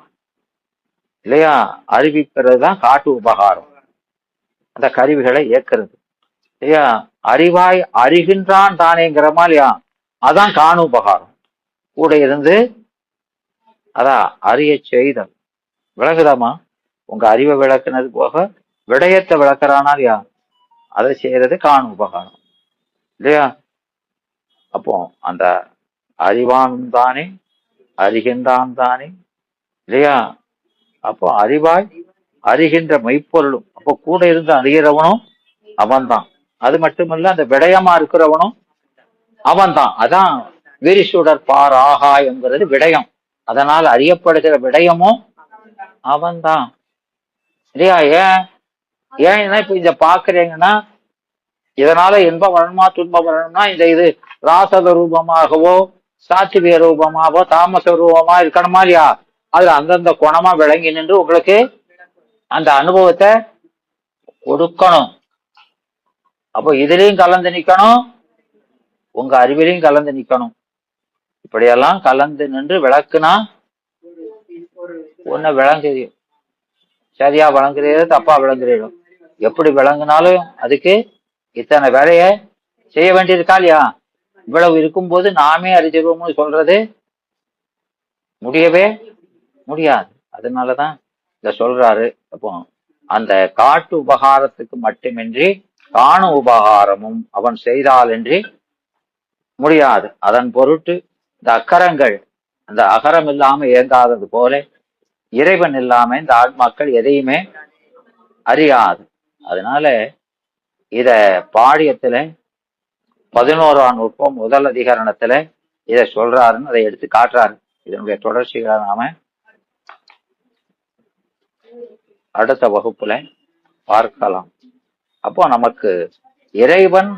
இல்லையா. அறிவிக்கிறது தான் காட்டு உபகாரம், அந்த கருவிகளை இயக்கிறது இல்லையா. அறிவாய் அறிகின்றான் தானேங்கிறமா இல்லையா, அதான் காணு உபகாரம். கூட இருந்து அதான் அறிய செய்தல். விளங்குதாமா? உங்க அறிவை விளக்குனது போக விடயத்தை விளக்குறானா இல்லையா, அதை செய்யறது காணும் உபகாரம் இல்லையா. அப்போ அந்த அறிவான் தானே அறிகின்றான் தானே இல்லையா? அப்போ அறிவாய் அறிகின்ற மெய்ப்பொருளும், அப்போ கூட இருந்து அறிகிறவனும் அவன்தான். அது மட்டுமல்ல, அந்த விடயமா இருக்கிறவனும் அவன்தான். அதான் விரிசுடர் பார் ஆகாயங்கிறது விடயம். அதனால் அறியப்படுகிற விடயமும் அவன்தான். இல்லையா? ஏன் ஏன்னா இப்ப இத பாக்குறீங்கன்னா, இதனால இன்பம் வரணுமா துன்பம் வரணும்னா இந்த இது ராசத ரூபமாகவோ சாத்விக ரூபமாகவோ தாமச ரூபமா இருக்கணுமா இல்லையா? அதுல அந்தந்த குணமா விளங்கி நின்று உங்களுக்கு அந்த அனுபவத்தை கொடுக்கணும். அப்போ இதுலயும் கலந்து நிக்கணும், உங்க அறிவிலையும் கலந்து நிக்கணும். இப்படியெல்லாம் கலந்து நின்று விளக்குனா ஒன்ன விளங்குது. சரியா விளங்குறீரோ தப்பா விளங்குறீரோ, எப்படி விளங்குனாலும் அதுக்கு இத்தனை வேலைய செய்ய வேண்டியிருக்கா இல்லையா? இவ்வளவு இருக்கும்போது நாமே அறிஞ்சிருவோம்னு சொல்றது முடியவே முடியாது. அதனாலதான் இத சொல்றாரு. அப்போ அந்த காட்டு உபகாரத்துக்கு மட்டுமின்றி காணு உபகாரமும் அவன் செய்தாலின்றி முடியாது. அதன் பொருட்டு இந்த அக்கரங்கள், அந்த அகரம் இல்லாம இயங்காதது போல இறைவன் இல்லாம இந்த ஆத்மாக்கள் எதையுமே அறியாது. அதனால இத பாடியத்துல 11ஆம் நுட்பம் முதல் அதிகரணத்துல இத சொல்றாருன்னு அதை எடுத்து காட்டுறாரு. இதனுடைய தொடர்ச்சிகளை நாம அடுத்த வகுப்புல பார்க்கலாம். அப்போ நமக்கு இறைவன்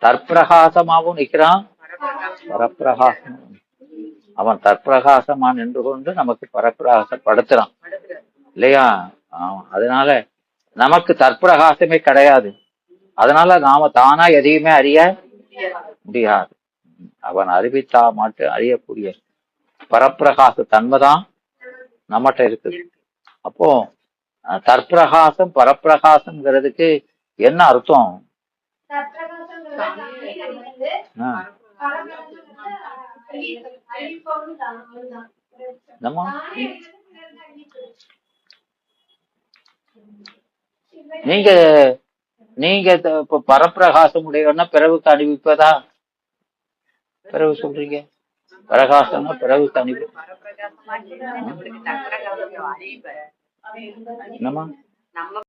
தற்பிரகாசமாகவும் நிற்கிறான், பரப்பிரகாசம். அவன் தற்பிரகாசமா நின்று கொண்டு நமக்கு பரப்பிரகாசப்படுத்துறான் இல்லையா? அதனால நமக்கு தற்பிரகாசமே கிடையாது. அதனால நாம தானா எதையுமே அறிய முடியாது. அவன் அறிவித்தா மட்டும் அறியக்கூடிய பரப்பிரகாச தன்மைதான் நம்மகிட்ட இருக்குது. அப்போ தற்பிரகாசம் பரப்பிரகாசம்ங்கிறதுக்கு என்ன அர்த்தம்? நீங்க நீங்க இப்ப பரப்பிரகாசம் உடையவன்னா பிறவுக்கு அணிவிப்பதா? பிறகு சொல்றீங்க பிரகாசம்னா பிறவுக்கு அணிவி என்னமா?